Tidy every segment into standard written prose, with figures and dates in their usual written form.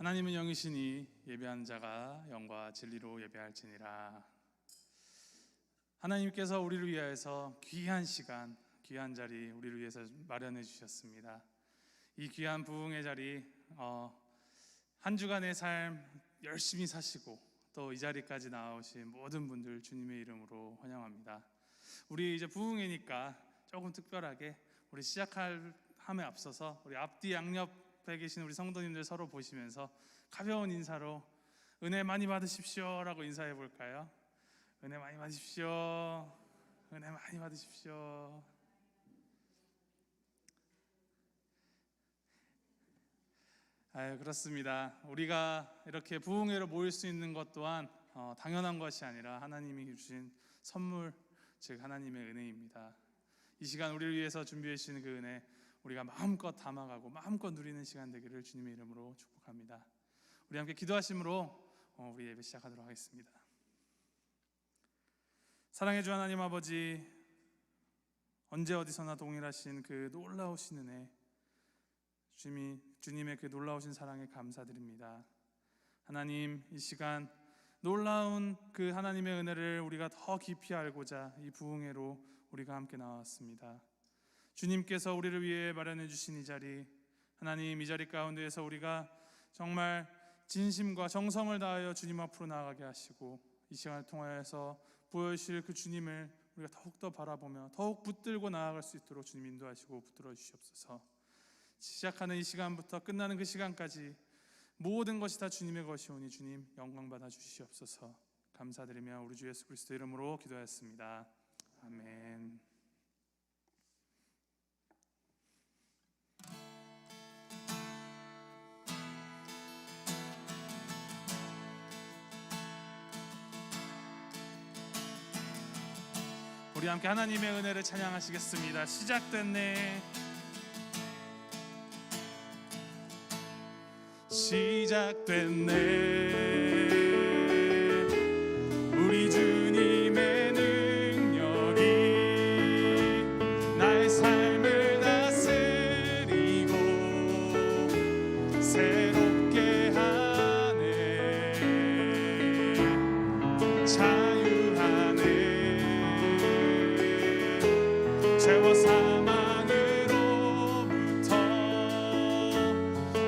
하나님은 영이시니 예배하는 자가 영과 진리로 예배할지니라. 하나님께서 우리를 위하여서 귀한 시간, 귀한 자리 우리를 위해서 마련해 주셨습니다. 이 귀한 부흥의 자리, 한 주간의 삶 열심히 사시고 또 이 자리까지 나오신 모든 분들 주님의 이름으로 환영합니다. 우리 이제 부흥회니까 조금 특별하게 우리 시작함에 앞서서 우리 앞뒤 양옆에 계신 우리 성도님들 서로 보시면서 가벼운 인사로 은혜 많이 받으십시오 라고 인사해 볼까요? 은혜 많이 받으십시오. 은혜 많이 받으십시오. 그렇습니다. 우리가 이렇게 부흥회로 모일 수 있는 것 또한 당연한 것이 아니라 하나님이 주신 선물, 즉 하나님의 은혜입니다. 이 시간 우리를 위해서 준비해 주시는 그 은혜 우리가 마음껏 담아가고 마음껏 누리는 시간 되기를 주님의 이름으로 축복합니다. 우리 함께 기도하심으로 우리 예배 시작하도록 하겠습니다. 사랑해 주 하나님 아버지, 언제 어디서나 동일하신 그 놀라우신 은혜, 주님의 그 놀라우신 사랑에 감사드립니다. 하나님, 이 시간 놀라운 그 하나님의 은혜를 우리가 더 깊이 알고자 이 부흥회로 우리가 함께 나왔습니다. 주님께서 우리를 위해 마련해 주신 이 자리, 하나님, 이 자리 가운데에서 우리가 정말 진심과 정성을 다하여 주님 앞으로 나아가게 하시고 이 시간을 통하여서 보여주실 그 주님을 우리가 더욱더 바라보며 더욱 붙들고 나아갈 수 있도록 주님 인도하시고 붙들어 주시옵소서. 시작하는 이 시간부터 끝나는 그 시간까지 모든 것이 다 주님의 것이오니 주님 영광 받아 주시옵소서. 감사드리며 우리 주 예수 그리스도 이름으로 기도하였습니다. 아멘. 우리 함께 하나님의 은혜를 찬양하시겠습니다. 시작됐네. 시작됐네. 우리 주님의 능력이 나의 삶을 다스리고 새롭게 하네. 자유하네. 죄와 사망으로부터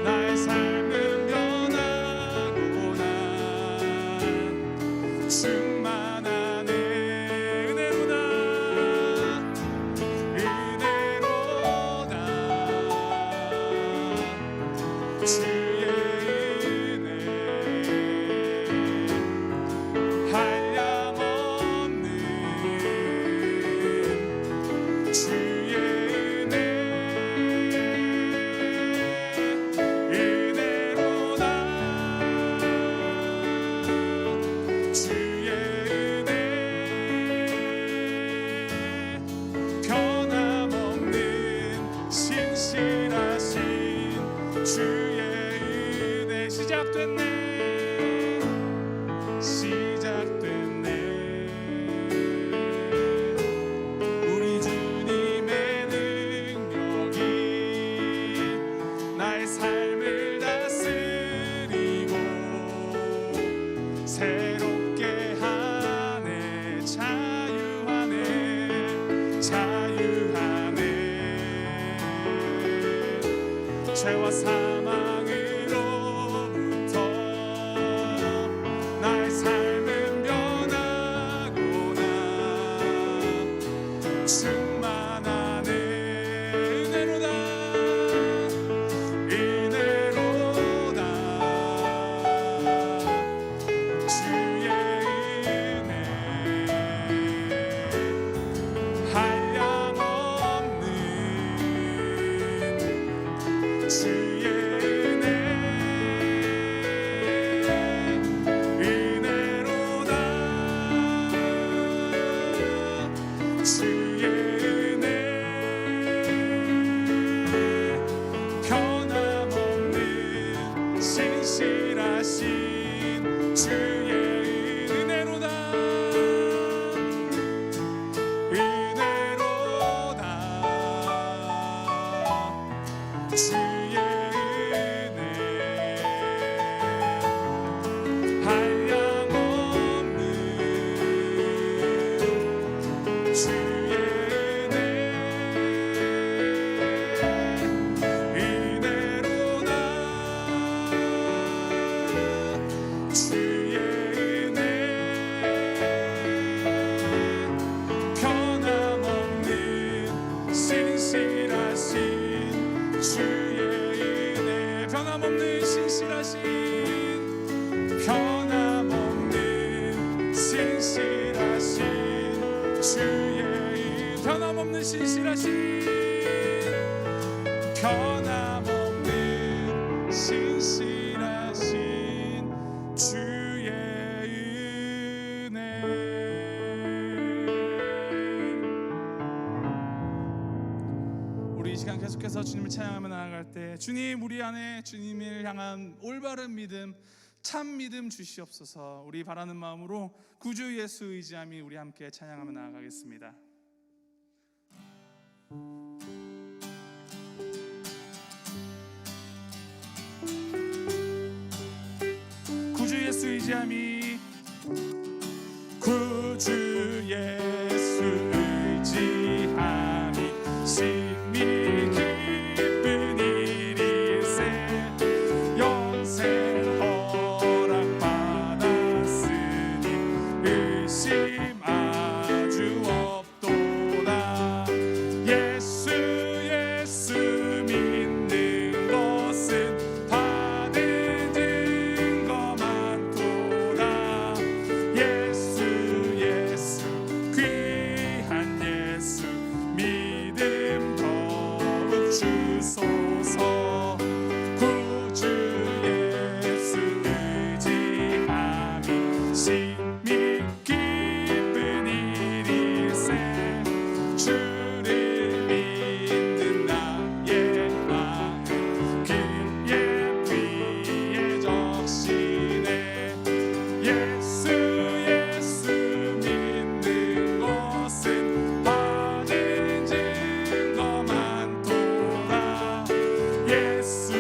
나의 삶을 충만하네. 은혜로다. 은혜로다. 주의 은혜 한량없는 주의 은혜 은혜로다. 주의 은혜 변함없는 신실하신 주의 은혜 시작됐네. 시작됐네. 우리 주님의 능력이 나의 삶을 다스리고 새롭게 하네. 자유하네. 자유하네. 죄와 사망으로부터 나의 삶은 변하구나. 충만하네. 은혜로다. 은혜로다. 주의 은혜 한량없는 주의 은혜 은혜로다. 주의 은혜 변함없는 신실하신 주의 은혜로다. 은혜로다. 주의 은혜 우리 이 시간 계속해서 주님을 찬양하며 나아갈 때 주님, 우리 안에 주님을 향한 올바른 믿음, 참 믿음 주시옵소서. 우리 바라는 마음으로 구주 예수 의지함이 우리 함께 찬양하며 나아가겠습니다. 구주 예수 의지함이, 구주 예수 의지함이 심히 기쁜 일일세. 영생 허락받았으니 의심 아주 없도다. 예수 믿는 것은 받은 증거 많도다. 예수 귀한 예수 믿음 더욱 주소서. 구주 예수 의지함이 심히 기쁜 일일세. 주를 믿는 나의 마음 그의 위에 적시네. 예수 믿는 것은 받은 증거 많도다. 예수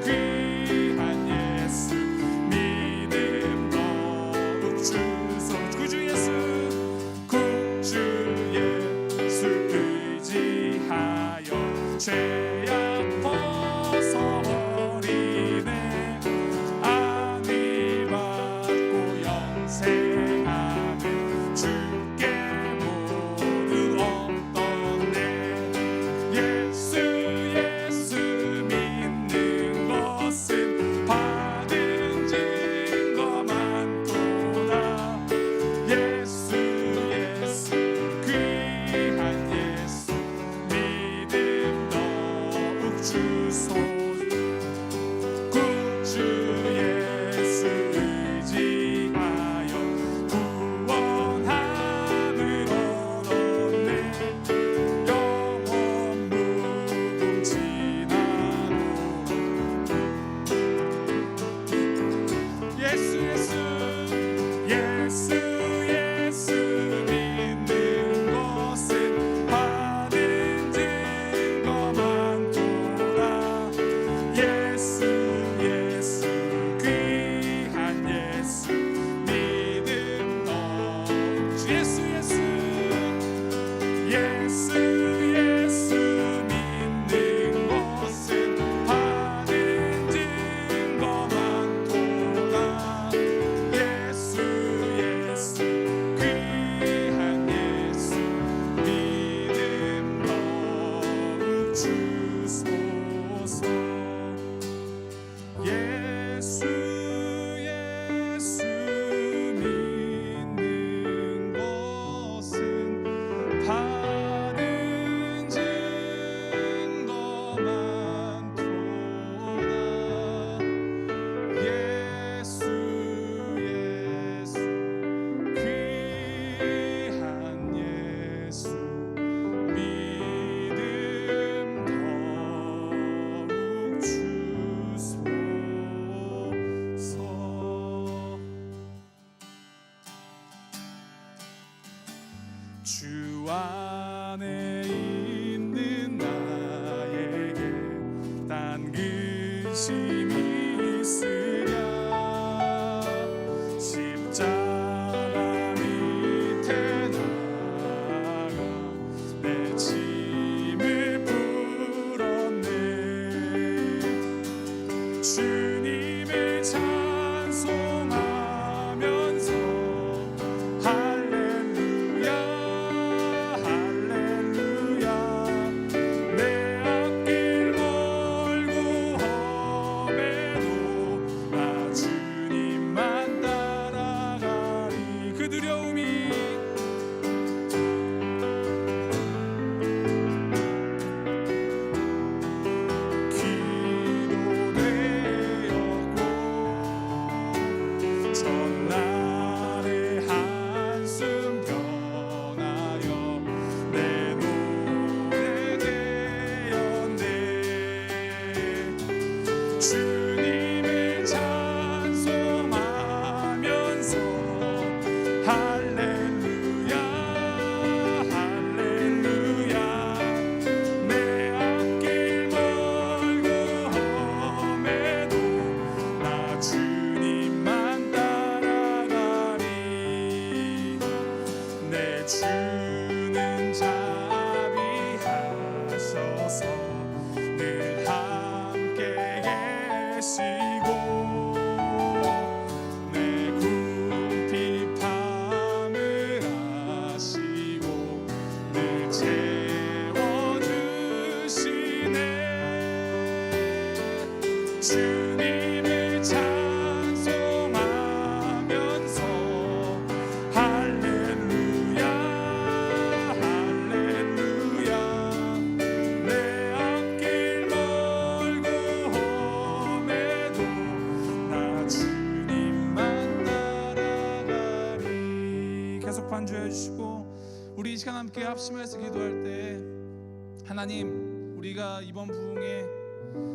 귀한 예수 믿음 더욱 주소. 구주 예수 의지하여 죄악 벗어버리네. 안위 받고 영생하는 주께 모두 얻었네. 예수 믿는 것은 받은 증거 많도다. 예수 귀한 예수 믿음 더욱 주소. 구주 예수 의지하여 구원함을 얻었네. 영원 무궁지나도록. 예수 믿는 것은 받은 증거 많도다. 예수 귀한 예수 믿음 더욱. 예수 믿는 것은 받은 증거 많도다. 예수 귀한 예수 믿음 더욱 주소서. 예수 믿는 것은 받은 증거 많도다. 예수 귀한 예수 믿음 더욱 주소서. 주 안에 있는 나에게 딴 근심이 있으랴. 십자가 밑에 나가 내 짐을 풀었네. 주님을 찬송하면서 할렐루야 할렐루야. 내 앞길 멀고 주님을 찬송하면서 할렐루야 할렐루야 내 앞길 멀고 험해도 나 주님만 따라가리 내 주는 자비하셔서 늘 함께 계시고 내 궁핍함을 아시고 늘 채워주시네 주님을 찬송하면서 할렐루야 할렐루야 내 앞길 멀고 험해도 나 주님만 따라가리. 계속 반주해 주시고 우리 이 시간 함께 합심해서 기도할 때 하나님 우리가 이번 부흥에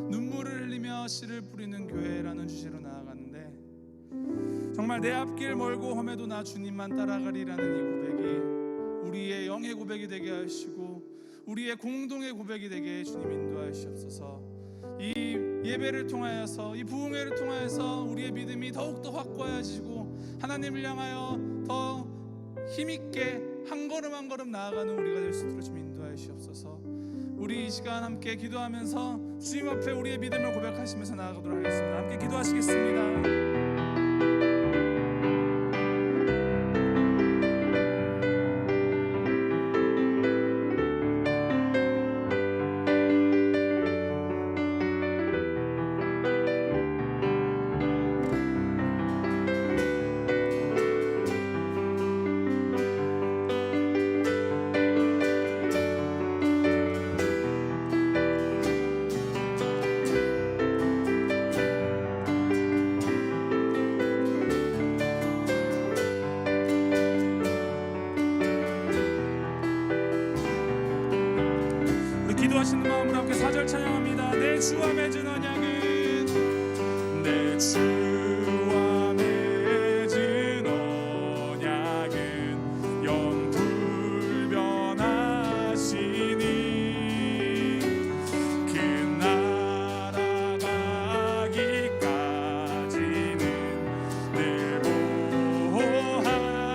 눈물을 흘리며 씨를 뿌리는 교회라는 주제로 나아가는데 정말 내 앞길 멀고 험해도 나 주님만 따라가리라는 이 고백이 우리의 영의 고백이 되게 하시고 우리의 공동의 고백이 되게 주님 인도하시옵소서. 이 예배를 통하여서 이 부흥회를 통하여서 우리의 믿음이 더욱더 확고해지고 하나님을 향하여 더 힘있게 한 걸음 한 걸음 나아가는 우리가 될 수 있도록 주님 인도하시옵소서. 우리 이 시간 함께 기도하면서 주님 앞에 우리의 믿음을 고백하시면서 나아가도록 하겠습니다. 함께 기도하시겠습니다. 기도하시는 마음으로 함께 4절 찬양합니다. 내 주와 맺은 언약은 내 주와 맺은 언약은 영불변하시니 그 날아가기까지는 늘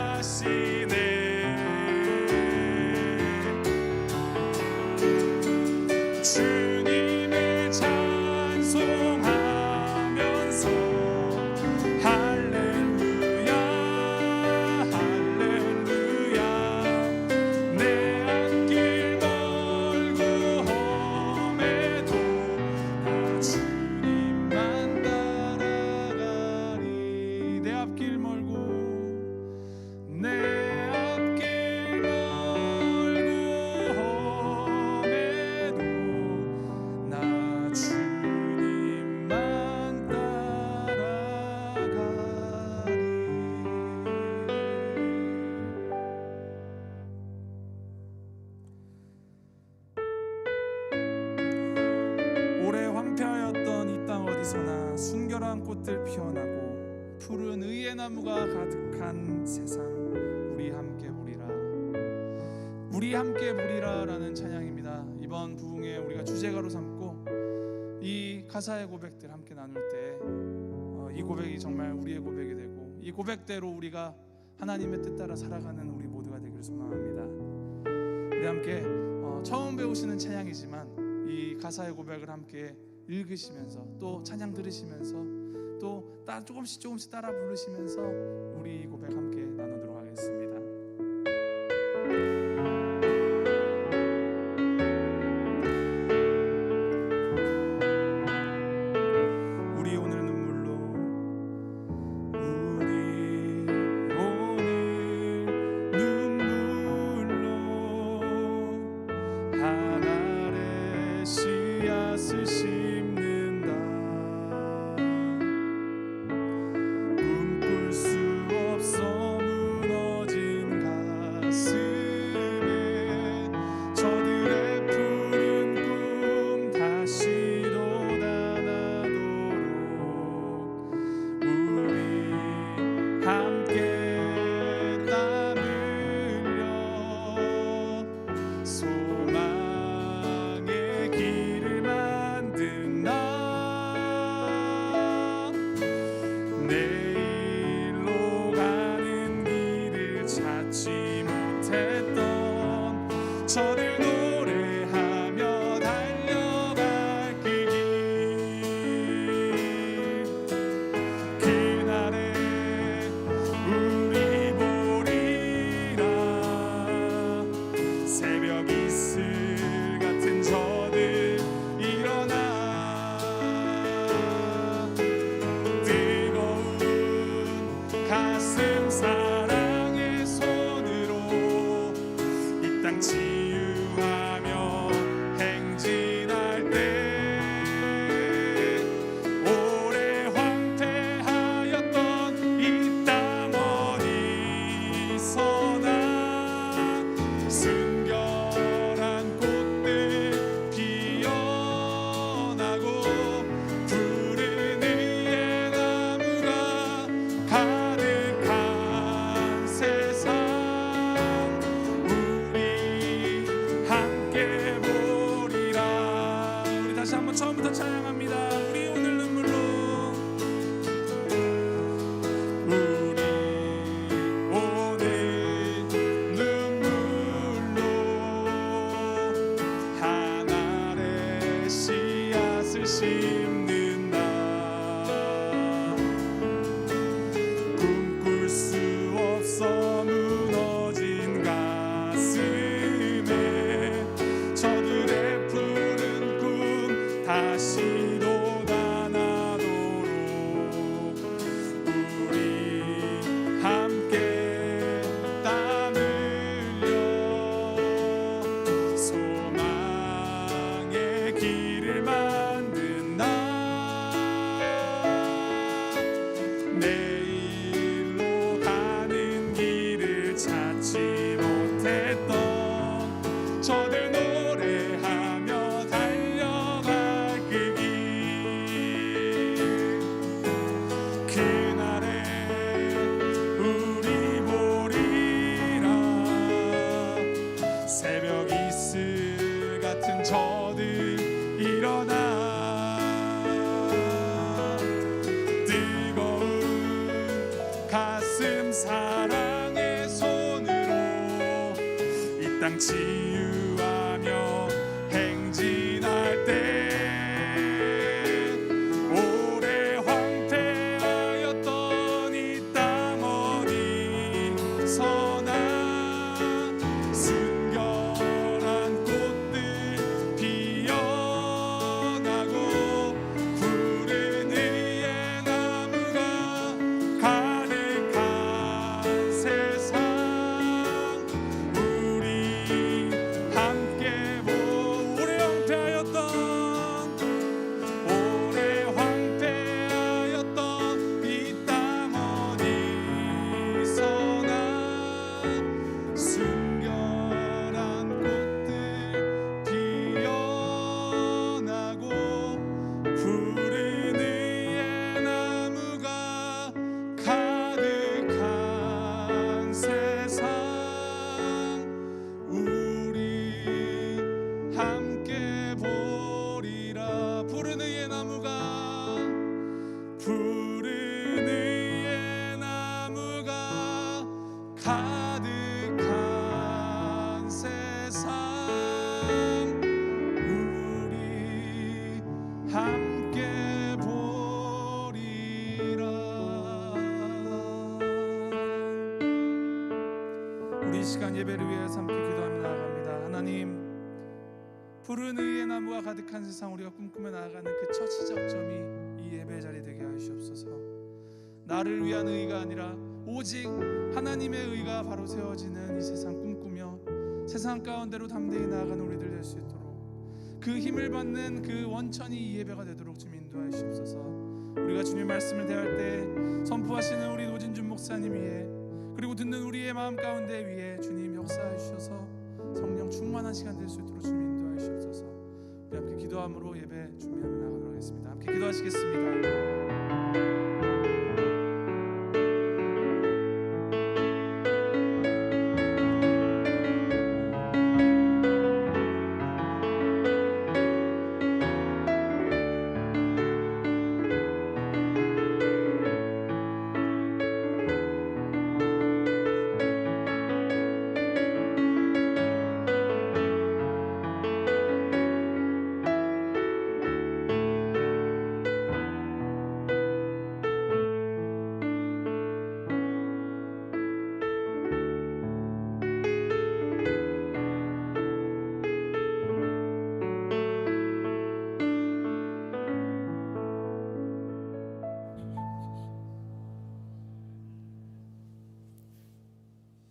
보호하시네 주님을 찬송하면서 할렐루야 할렐루야 내 앞길 멀고 험해도 나 주님만 따라가리 내 앞길 멀고 내 앞길 황폐하였던 이 땅 어디서나 순결한 꽃들 피어나고 푸른 의의 나무가 가득한 세상 우리 함께 보리라 우리 함께 보리라 라는 찬양입니다. 이번 부흥에 우리가 주제가로 삼고 이 가사의 고백들 함께 나눌 때 이 고백이 정말 우리의 고백이 되고 이 고백대로 우리가 하나님의 뜻 따라 살아가는 우리 모두가 되기를 소망합니다. 우리 함께 처음 배우시는 찬양이지만 이 가사의 고백을 함께 읽으시면서 또 찬양 들으시면서 또 조금씩 따라 부르시면서 우리 고백 함께 나누도록 하겠습니다. 우리 오늘 눈물로 한 알의 씨앗을 심는다. 꿈꿀 수 없어 무너진 가슴에 저들의 푸른 꿈 다시 돋아나도 씨를 심는다. 꿈꿀 수 없어 무너진 가슴에 저들의 푸른 꿈 다시 돋아나도록 우리 함께 땀 흘려 소망의 길을 만든다. 내일로 가는 길을 찾지 못했던 저들 노래하며 달려갈 그 길. 그날에 우리 보리라. 새벽 이슬 같은 저들 일어나 뜨거운 가슴 사랑의 손으로 이 땅 치유하며 행진할 때 오래 황폐하였던 이 땅 어디서나 순결한 꽃들 피어나고 푸른 의의 나무가 가득한 세상. 우리 함께 오래 황폐하였던 이 땅 어디서나 순결한 꽃들 피어나고 푸른 의의 나무가 가득한 세상. 우리 함께 보리라. 푸른 의의 나무가 가득한 세상. 우리 함께 보리라. 우리 이 시간 예배를 위해서 함께 기도하며 나아갑니다. 하나님, 푸른 의의 나무가 가득한 세상 우리가 꿈꾸며 나아가는 그 첫 시작점이 이 예배 자리 되게 하시옵소서. 나를 위한 의가 아니라 오직 하나님의 의가 바로 세워지는 이 세상 꿈꾸며 세상 가운데로 담대히 나아가는 우리들 될 수 있도록 그 힘을 받는 그 원천이 이 예배가 되도록 좀 인도하시옵소서. 우리가 주님 말씀을 대할 때 선포하시는 우리 노진준 목사님 위에 그리고 듣는 우리의 마음 가운데 위에 주님 역사해 주셔서 성령 충만한 시간 될 수 있도록 주님 인도하시옵소서. 우리 함께 기도함으로 예배 준비하며 나가도록 하겠습니다. 함께 기도하시겠습니다.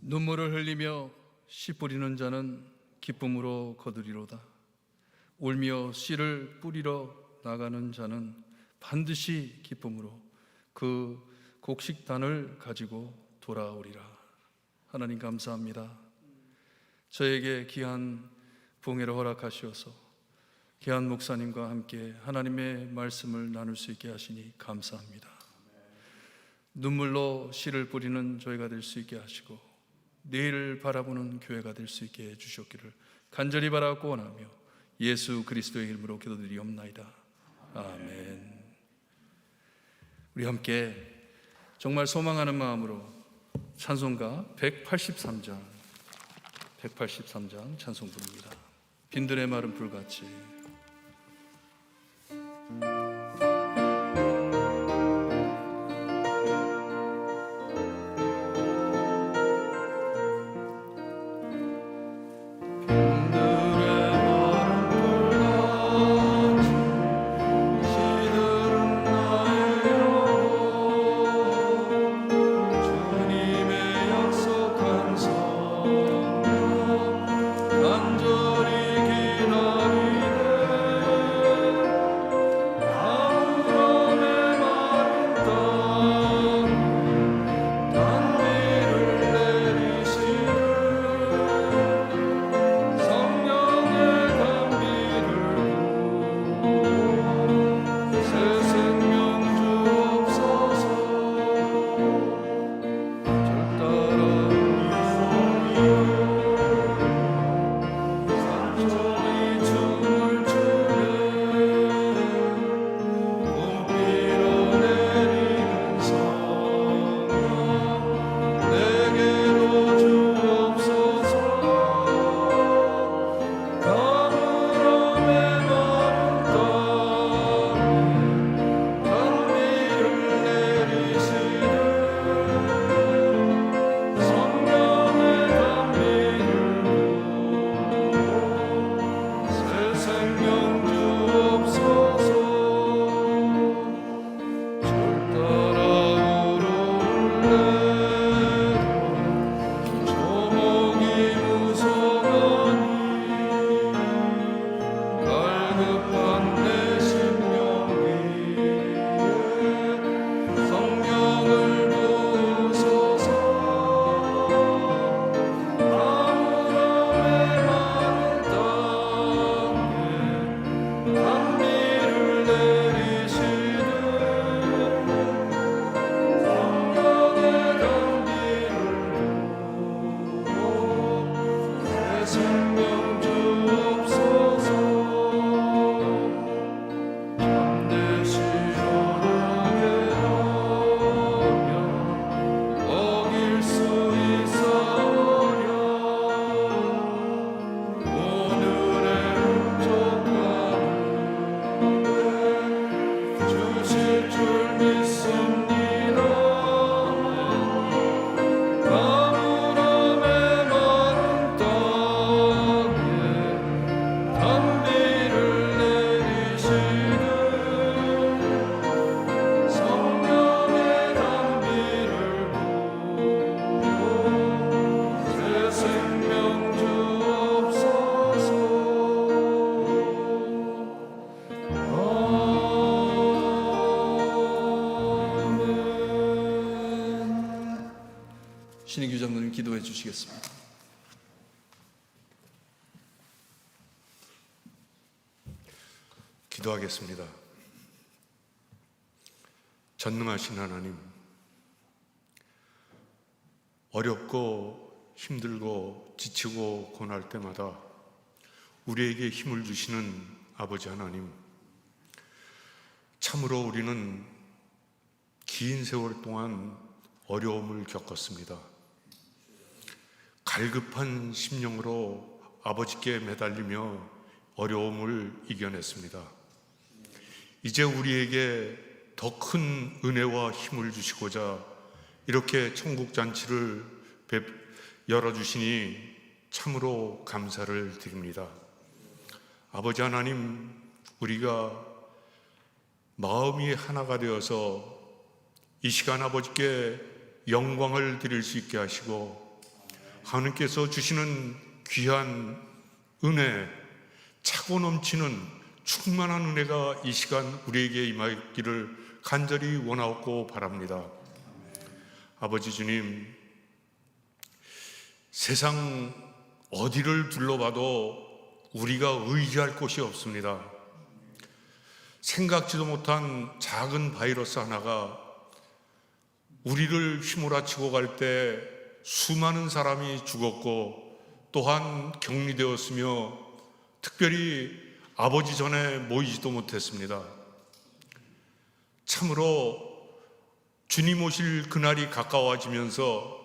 눈물을 흘리며 씨 뿌리는 자는 기쁨으로 거두리로다. 울며 씨를 뿌리러 나가는 자는 반드시 기쁨으로 그 곡식단을 가지고 돌아오리라. 하나님 감사합니다. 저에게 귀한 부흥회를 허락하시어서 귀한 목사님과 함께 하나님의 말씀을 나눌 수 있게 하시니 감사합니다. 눈물로 씨를 뿌리는 저희가 될 수 있게 하시고 내일을 바라보는 교회가 될 수 있게 해주셨기를 간절히 바라고 원하며 예수 그리스도의 이름으로 기도드리옵나이다. 아멘. 우리 함께 정말 소망하는 마음으로 찬송가 183장 찬송 부릅니다. 빈들의 마른 불같이. 다급한 내 심령 위에 성령을 부으소서. 아무람의 마른 땅에 단비를 내리시듯 성령의 단비를 부어 새 생명 주옵소서. 잠시 시원하게 하며 어길 수 있사오랴. 오늘의 흡족함을 주실 줄 믿습니다. 아무람의 마른 땅에 단비를 내리시듯 성령의 단비를 부어 새 생명 주옵소서. 아멘. 신인규 장로님 기도해 주시겠습니다. 기도하겠습니다. 전능하신 하나님, 어렵고 힘들고 지치고 고날 때마다 우리에게 힘을 주시는 아버지 하나님, 참으로 우리는 긴 세월 동안 어려움을 겪었습니다. 갈급한 심령으로 아버지께 매달리며 어려움을 이겨냈습니다. 이제 우리에게 더 큰 은혜와 힘을 주시고자 이렇게 천국잔치를 열어주시니 참으로 감사를 드립니다. 아버지 하나님, 우리가 마음이 하나가 되어서 이 시간 아버지께 영광을 드릴 수 있게 하시고 하나님께서 주시는 귀한 은혜, 차고 넘치는 충만한 은혜가 이 시간 우리에게 임하기를 간절히 원하옵고 바랍니다. 아버지 주님, 세상 어디를 둘러봐도 우리가 의지할 곳이 없습니다. 생각지도 못한 작은 바이러스 하나가 우리를 휘몰아치고 갈 때 수많은 사람이 죽었고 또한 격리되었으며 특별히 아버지 전에 모이지도 못했습니다. 참으로 주님 오실 그날이 가까워지면서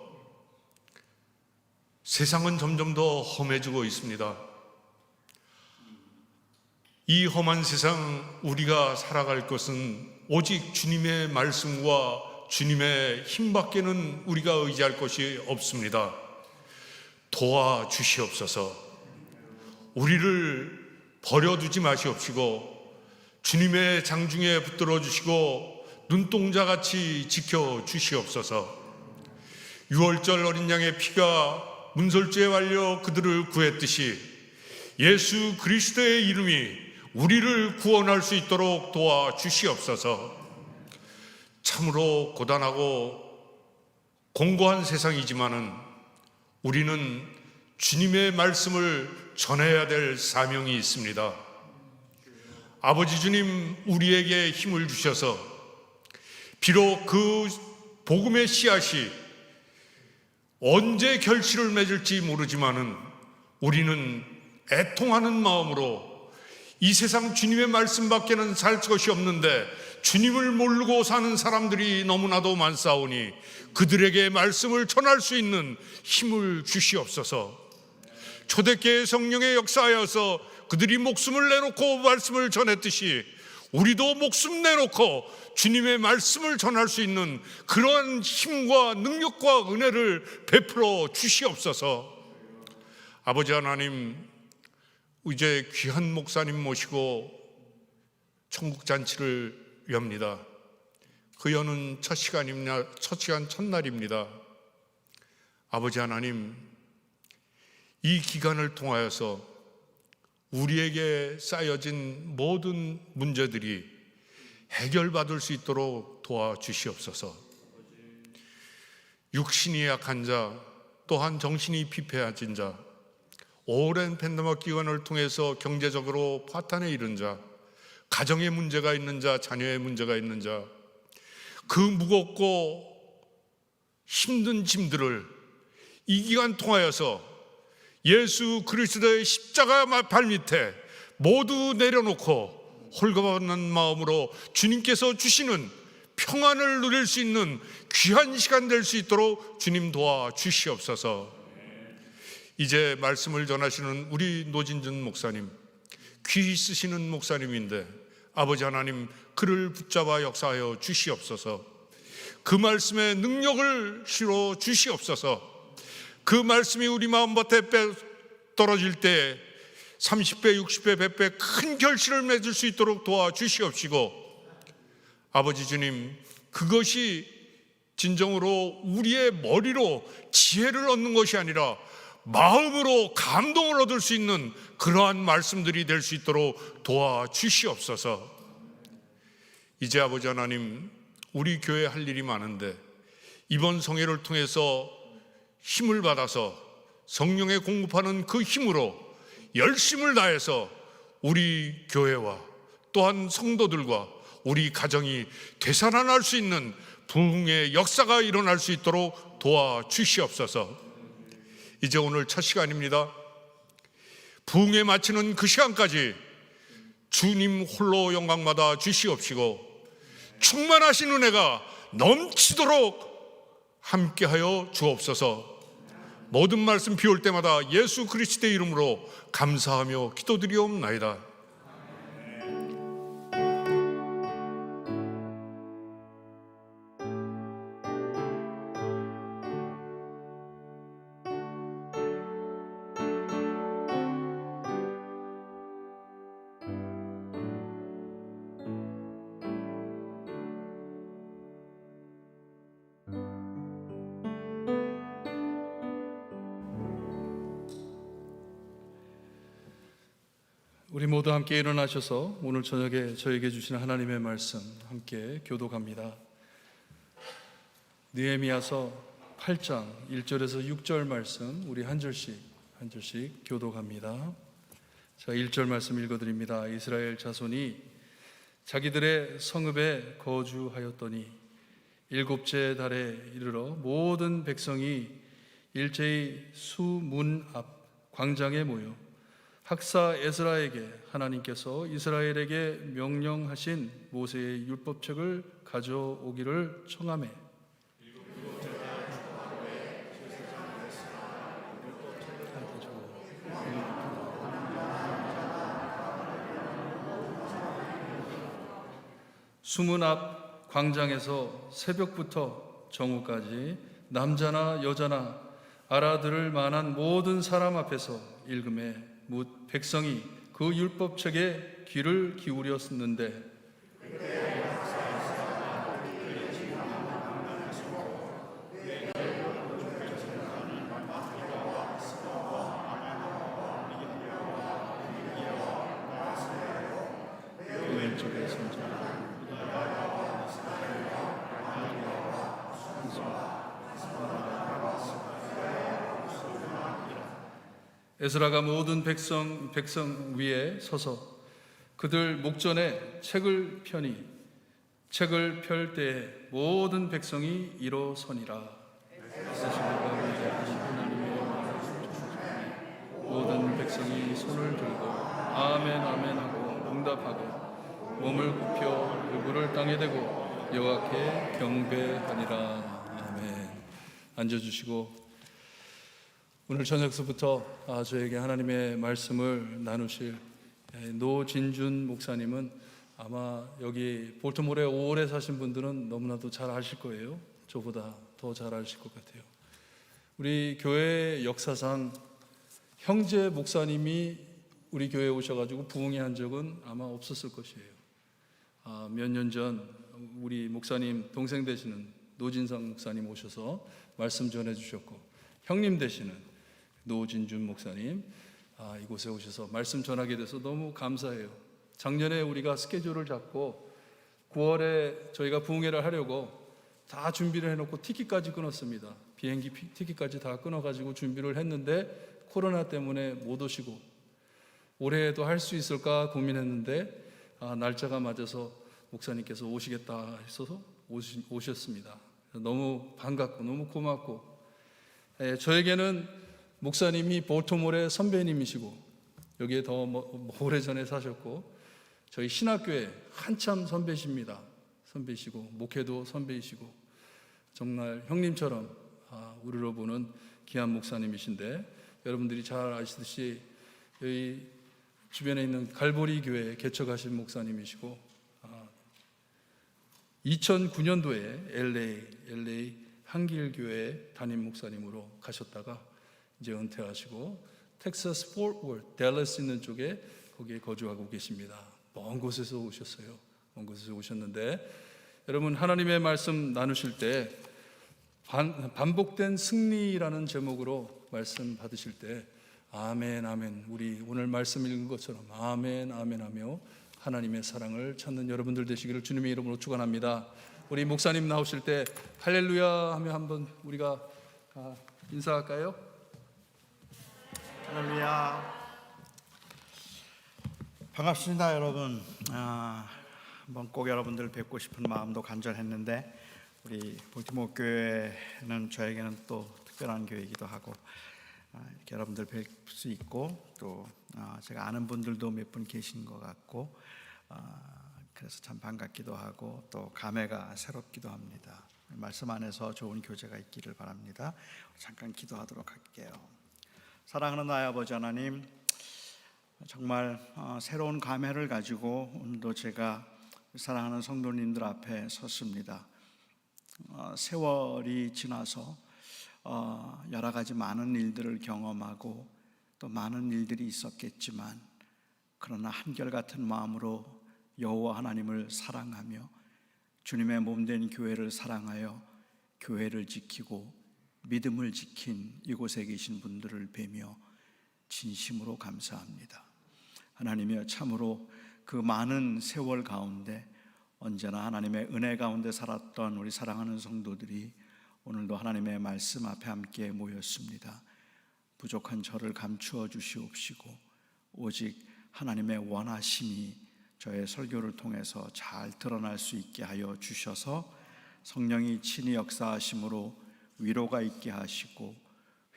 세상은 점점 더 험해지고 있습니다. 이 험한 세상 우리가 살아갈 것은 오직 주님의 말씀과 주님의 힘밖에는 우리가 의지할 것이 없습니다. 도와주시옵소서. 우리를 버려두지 마시옵시고 주님의 장중에 붙들어 주시고 눈동자같이 지켜주시옵소서. 유월절 어린 양의 피가 문설주에 말려 그들을 구했듯이 예수 그리스도의 이름이 우리를 구원할 수 있도록 도와주시옵소서. 참으로 고단하고 공고한 세상이지만은 우리는 주님의 말씀을 전해야 될 사명이 있습니다. 아버지 주님, 우리에게 힘을 주셔서 비록 그 복음의 씨앗이 언제 결실을 맺을지 모르지만은 우리는 애통하는 마음으로 이 세상 주님의 말씀밖에는 살 것이 없는데 주님을 모르고 사는 사람들이 너무나도 많사오니 그들에게 말씀을 전할 수 있는 힘을 주시옵소서. 초대교회 성령의 역사하여서 그들이 목숨을 내놓고 말씀을 전했듯이 우리도 목숨 내놓고 주님의 말씀을 전할 수 있는 그러한 힘과 능력과 은혜를 베풀어 주시옵소서. 아버지 하나님, 이제 귀한 목사님 모시고 천국잔치를 엽니다. 그 여는 첫 시간 첫날입니다. 아버지 하나님, 이 기간을 통하여서 우리에게 쌓여진 모든 문제들이 해결받을 수 있도록 도와주시옵소서. 육신이 약한 자, 또한 정신이 피폐해진 자, 오랜 팬데믹 기간을 통해서 경제적으로 파탄에 이른 자, 가정에 문제가 있는 자, 자녀에 문제가 있는 자, 그 무겁고 힘든 짐들을 이 기간 통하여서 예수 그리스도의 십자가 발밑에 모두 내려놓고 홀가분한 마음으로 주님께서 주시는 평안을 누릴 수 있는 귀한 시간 될 수 있도록 주님 도와주시옵소서. 이제 말씀을 전하시는 우리 노진준 목사님, 귀히 쓰시는 목사님인데 아버지 하나님 그를 붙잡아 역사하여 주시옵소서. 그 말씀의 능력을 실어 주시옵소서. 그 말씀이 우리 마음밭에 떨어질 때 30배, 60배, 100배 큰 결실을 맺을 수 있도록 도와주시옵시고, 아버지 주님, 그것이 진정으로 우리의 머리로 지혜를 얻는 것이 아니라 마음으로 감동을 얻을 수 있는 그러한 말씀들이 될 수 있도록 도와주시옵소서. 이제 아버지 하나님, 우리 교회 할 일이 많은데 이번 성회를 통해서 힘을 받아서 성령에 공급하는 그 힘으로 열심을 다해서 우리 교회와 또한 성도들과 우리 가정이 되살아날 수 있는 부흥의 역사가 일어날 수 있도록 도와주시옵소서. 이제 오늘 첫 시간입니다. 부흥에 마치는 그 시간까지 주님 홀로 영광받아 주시옵시고, 충만하신 은혜가 넘치도록 함께하여 주옵소서. 모든 말씀 비올 때마다 예수 그리스도의 이름으로 감사하며 기도드리옵나이다. 우리 모두 함께 일어나셔서 오늘 저녁에 저에게 주신 하나님의 말씀 함께 교독합니다. 느헤미야서 8장 1절에서 6절 말씀 우리 한 절씩 교독합니다. 자, 1절 말씀 읽어드립니다. 이스라엘 자손이 자기들의 성읍에 거주하였더니 일곱째 달에 이르러 모든 백성이 일제히 수문 앞 광장에 모여 학사 에스라에게 하나님께서 이스라엘에게 명령하신 모세의 율법책을 가져오기를 청하매 수문 앞 광장에서 새벽부터 정오까지 남자나 여자나 알아들을 만한 모든 사람 앞에서 읽음에 뭇 백성이 그 율법책에 귀를 기울였는데 그 왼쪽에 선자 에스라가 모든 백성 위에 서서 그들 목전에 책을 펴니 책을 펼 때에 모든 백성이 일어서니라. 모든 백성이 손을 들고 아멘 아멘 하고 응답하고 몸을 굽혀 얼굴을 땅에 대고 여호와께 경배하니라. 아멘. 앉아주시고 오늘 저녁서부터 저에게 하나님의 말씀을 나누실 노진준 목사님은 아마 여기 볼트모어에 오래 사신 분들은 너무나도 잘 아실 거예요. 저보다 더 잘 아실 것 같아요. 우리 교회 역사상 형제 목사님이 우리 교회에 오셔가지고 부흥회 한 적은 아마 없었을 것이에요. 몇 년 전 우리 목사님 동생 되시는 노진상 목사님 오셔서 말씀 전해주셨고, 형님 되시는 노진준 목사님 이곳에 오셔서 말씀 전하게 돼서 너무 감사해요. 작년에 우리가 스케줄을 잡고 9월에 저희가 부흥회를 하려고 다 준비를 해놓고 티켓까지 끊었습니다. 비행기 티켓까지 다 끊어가지고 준비를 했는데 코로나 때문에 못 오시고 올해에도 할 수 있을까 고민했는데 날짜가 맞아서 목사님께서 오시겠다 했어서 오셨습니다. 너무 반갑고 너무 고맙고, 저에게는 목사님이 볼토몰의 선배님이시고 여기에 더 오래전에 사셨고 저희 신학교에 한참 선배십니다. 선배시고 목회도 선배이시고 정말 형님처럼 우리로 보는 귀한 목사님이신데, 여러분들이 잘 아시듯이 여기 주변에 있는 갈보리 교회에 개척하신 목사님이시고 2009년도에 LA 한길교회 담임 목사님으로 가셨다가 이제 은퇴하시고 텍사스 포트워드 댈러스 있는 쪽에 거기에 거주하고 계십니다. 먼 곳에서 오셨어요. 먼 곳에서 오셨는데, 여러분 하나님의 말씀 나누실 때 반복된 승리라는 제목으로 말씀 받으실 때 아멘 아멘, 우리 오늘 말씀 읽은 것처럼 아멘 아멘 하며 하나님의 사랑을 찾는 여러분들 되시기를 주님의 이름으로 축원합니다. 우리 목사님 나오실 때 할렐루야 하며 한번 우리가 인사할까요? 할렐루야. 반갑습니다, 여러분. 한번 꼭 여러분들 뵙고 싶은 마음도 간절했는데 우리 볼티모어 교회는 저에게는 또 특별한 교회이기도 하고 이렇게 여러분들 뵐 수 있고 또 제가 아는 분들도 몇 분 계신 것 같고 그래서 참 반갑기도 하고 또 감회가 새롭기도 합니다. 말씀 안에서 좋은 교제가 있기를 바랍니다. 잠깐 기도하도록 할게요. 사랑하는 나의 아버지 하나님, 정말 새로운 감회를 가지고 오늘도 제가 사랑하는 성도님들 앞에 섰습니다. 세월이 지나서 여러 가지 많은 일들을 경험하고 또 많은 일들이 있었겠지만 그러나 한결같은 마음으로 여호와 하나님을 사랑하며 주님의 몸된 교회를 사랑하여 교회를 지키고 믿음을 지킨 이곳에 계신 분들을 뵈며 진심으로 감사합니다. 하나님이여, 참으로 그 많은 세월 가운데 언제나 하나님의 은혜 가운데 살았던 우리 사랑하는 성도들이 오늘도 하나님의 말씀 앞에 함께 모였습니다. 부족한 저를 감추어 주시옵시고 오직 하나님의 원하심이 저의 설교를 통해서 잘 드러날 수 있게 하여 주셔서 성령이 친히 역사하심으로 위로가 있게 하시고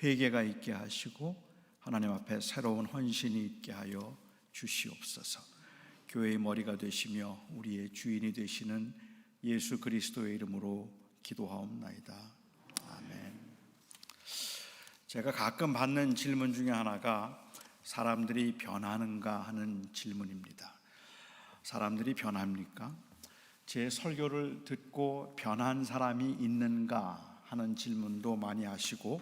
회개가 있게 하시고 하나님 앞에 새로운 헌신이 있게 하여 주시옵소서. 교회의 머리가 되시며 우리의 주인이 되시는 예수 그리스도의 이름으로 기도하옵나이다. 아멘. 제가 가끔 받는 질문 중에 하나가 사람들이 변하는가 하는 질문입니다. 사람들이 변합니까? 제 설교를 듣고 변한 사람이 있는가 하는 질문도 많이 하시고,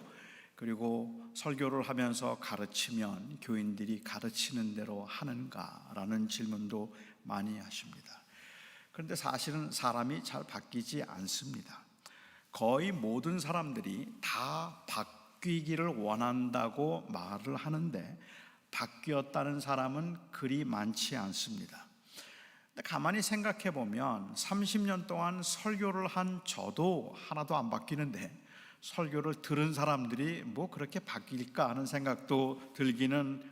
그리고 설교를 하면서 가르치면 교인들이 가르치는 대로 하는가라는 질문도 많이 하십니다. 그런데 사실은 사람이 잘 바뀌지 않습니다. 거의 모든 사람들이 다 바뀌기를 원한다고 말을 하는데 바뀌었다는 사람은 그리 많지 않습니다. 가만히 생각해 보면 30년 동안 설교를 한 저도 하나도 안 바뀌는데 설교를 들은 사람들이 뭐 그렇게 바뀔까 하는 생각도 들기는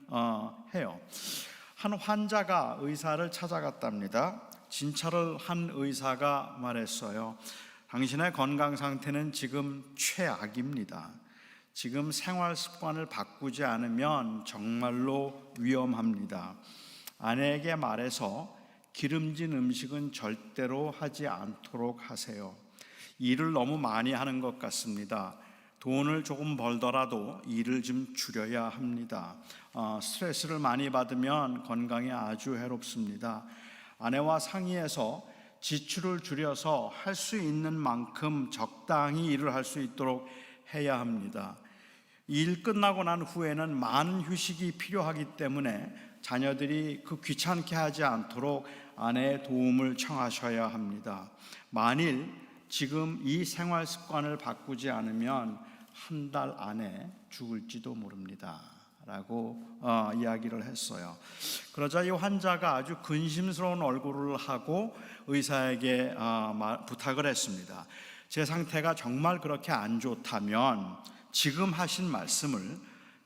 해요. 한 환자가 의사를 찾아갔답니다. 진찰을 한 의사가 말했어요. 당신의 건강 상태는 지금 최악입니다. 지금 생활 습관을 바꾸지 않으면 정말로 위험합니다. 아내에게 말해서 기름진 음식은 절대로 하지 않도록 하세요. 일을 너무 많이 하는 것 같습니다. 돈을 조금 벌더라도 일을 좀 줄여야 합니다. 스트레스를 많이 받으면 건강에 아주 해롭습니다. 아내와 상의해서 지출을 줄여서 할 수 있는 만큼 적당히 일을 할 수 있도록 해야 합니다. 일 끝나고 난 후에는 많은 휴식이 필요하기 때문에 자녀들이 그 귀찮게 하지 않도록 아내의 도움을 청하셔야 합니다. 만일 지금 이 생활 습관을 바꾸지 않으면 한 달 안에 죽을지도 모릅니다 라고 이야기를 했어요. 그러자 이 환자가 아주 근심스러운 얼굴을 하고 의사에게 부탁을 했습니다. 제 상태가 정말 그렇게 안 좋다면 지금 하신 말씀을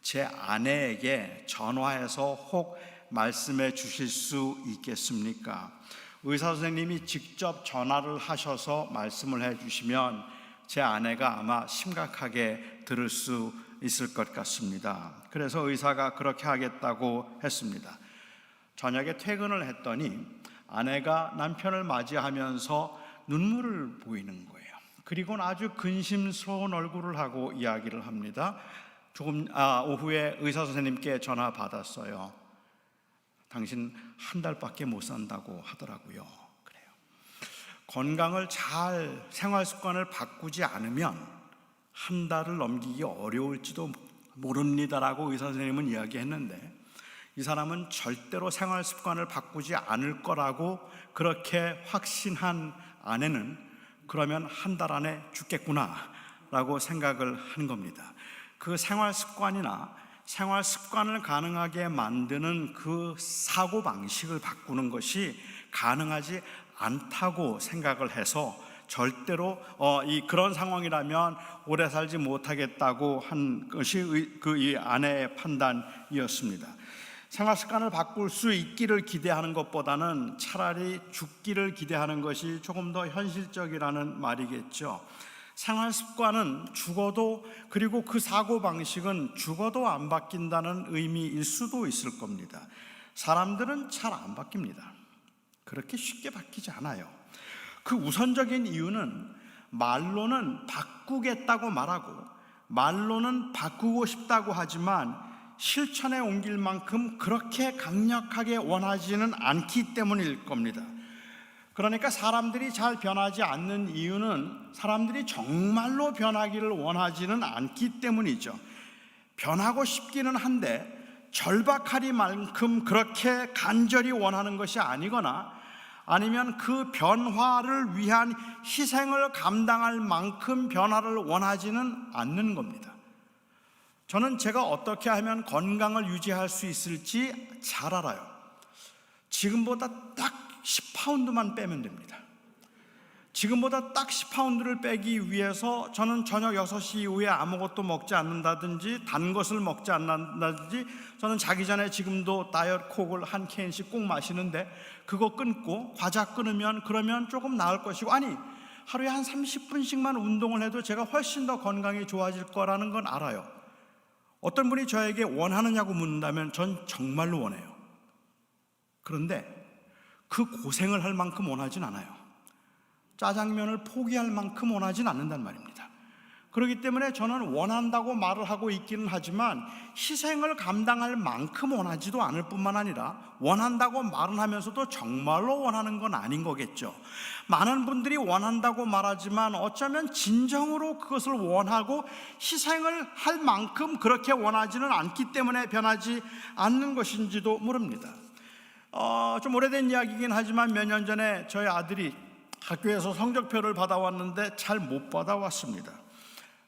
제 아내에게 전화해서 혹 말씀해 주실 수 있겠습니까? 의사 선생님이 직접 전화를 하셔서 말씀을 해 주시면 제 아내가 아마 심각하게 들을 수 있을 것 같습니다. 그래서 의사가 그렇게 하겠다고 했습니다. 저녁에 퇴근을 했더니 아내가 남편을 맞이하면서 눈물을 보이는 거예요. 그리고는 아주 근심스러운 얼굴을 하고 이야기를 합니다. 오후에 의사 선생님께 전화 받았어요. 당신 한 달밖에 못 산다고 하더라고요. 그래요. 건강을 잘 생활 습관을 바꾸지 않으면 한 달을 넘기기 어려울지도 모릅니다라고 의사 선생님은 이야기했는데, 이 사람은 절대로 생활 습관을 바꾸지 않을 거라고 그렇게 확신한 아내는 그러면 한 달 안에 죽겠구나라고 생각을 한 겁니다. 그 생활 습관이나 생활 습관을 가능하게 만드는 그 사고 방식을 바꾸는 것이 가능하지 않다고 생각을 해서 절대로 그런 상황이라면 오래 살지 못하겠다고 한 것이 이 아내의 판단이었습니다. 생활 습관을 바꿀 수 있기를 기대하는 것보다는 차라리 죽기를 기대하는 것이 조금 더 현실적이라는 말이겠죠. 생활 습관은 죽어도, 그리고 그 사고 방식은 죽어도 안 바뀐다는 의미일 수도 있을 겁니다. 사람들은 잘 안 바뀝니다. 그렇게 쉽게 바뀌지 않아요. 그 우선적인 이유는 말로는 바꾸겠다고 말하고 말로는 바꾸고 싶다고 하지만 실천에 옮길 만큼 그렇게 강력하게 원하지는 않기 때문일 겁니다. 그러니까 사람들이 잘 변하지 않는 이유는 사람들이 정말로 변하기를 원하지는 않기 때문이죠. 변하고 싶기는 한데 절박하리만큼 그렇게 간절히 원하는 것이 아니거나, 아니면 그 변화를 위한 희생을 감당할 만큼 변화를 원하지는 않는 겁니다. 저는 제가 어떻게 하면 건강을 유지할 수 있을지 잘 알아요. 지금보다 딱 10파운드만 빼면 됩니다. 지금보다 딱 10파운드를 빼기 위해서 저는 저녁 6시 이후에 아무것도 먹지 않는다든지 단 것을 먹지 않는다든지, 저는 자기 전에 지금도 다이어트 콕을 한 캔씩 꼭 마시는데 그거 끊고 과자 끊으면 그러면 조금 나을 것이고, 아니 하루에 한 30분씩만 운동을 해도 제가 훨씬 더 건강이 좋아질 거라는 건 알아요. 어떤 분이 저에게 원하느냐고 묻는다면 전 정말로 원해요. 그런데 그 고생을 할 만큼 원하진 않아요. 짜장면을 포기할 만큼 원하진 않는단 말입니다. 그렇기 때문에 저는 원한다고 말을 하고 있기는 하지만 희생을 감당할 만큼 원하지도 않을 뿐만 아니라 원한다고 말은 하면서도 정말로 원하는 건 아닌 거겠죠. 많은 분들이 원한다고 말하지만 어쩌면 진정으로 그것을 원하고 희생을 할 만큼 그렇게 원하지는 않기 때문에 변하지 않는 것인지도 모릅니다. 좀 오래된 이야기이긴 하지만 몇 년 전에 저희 아들이 학교에서 성적표를 받아왔는데 잘 못 받아왔습니다.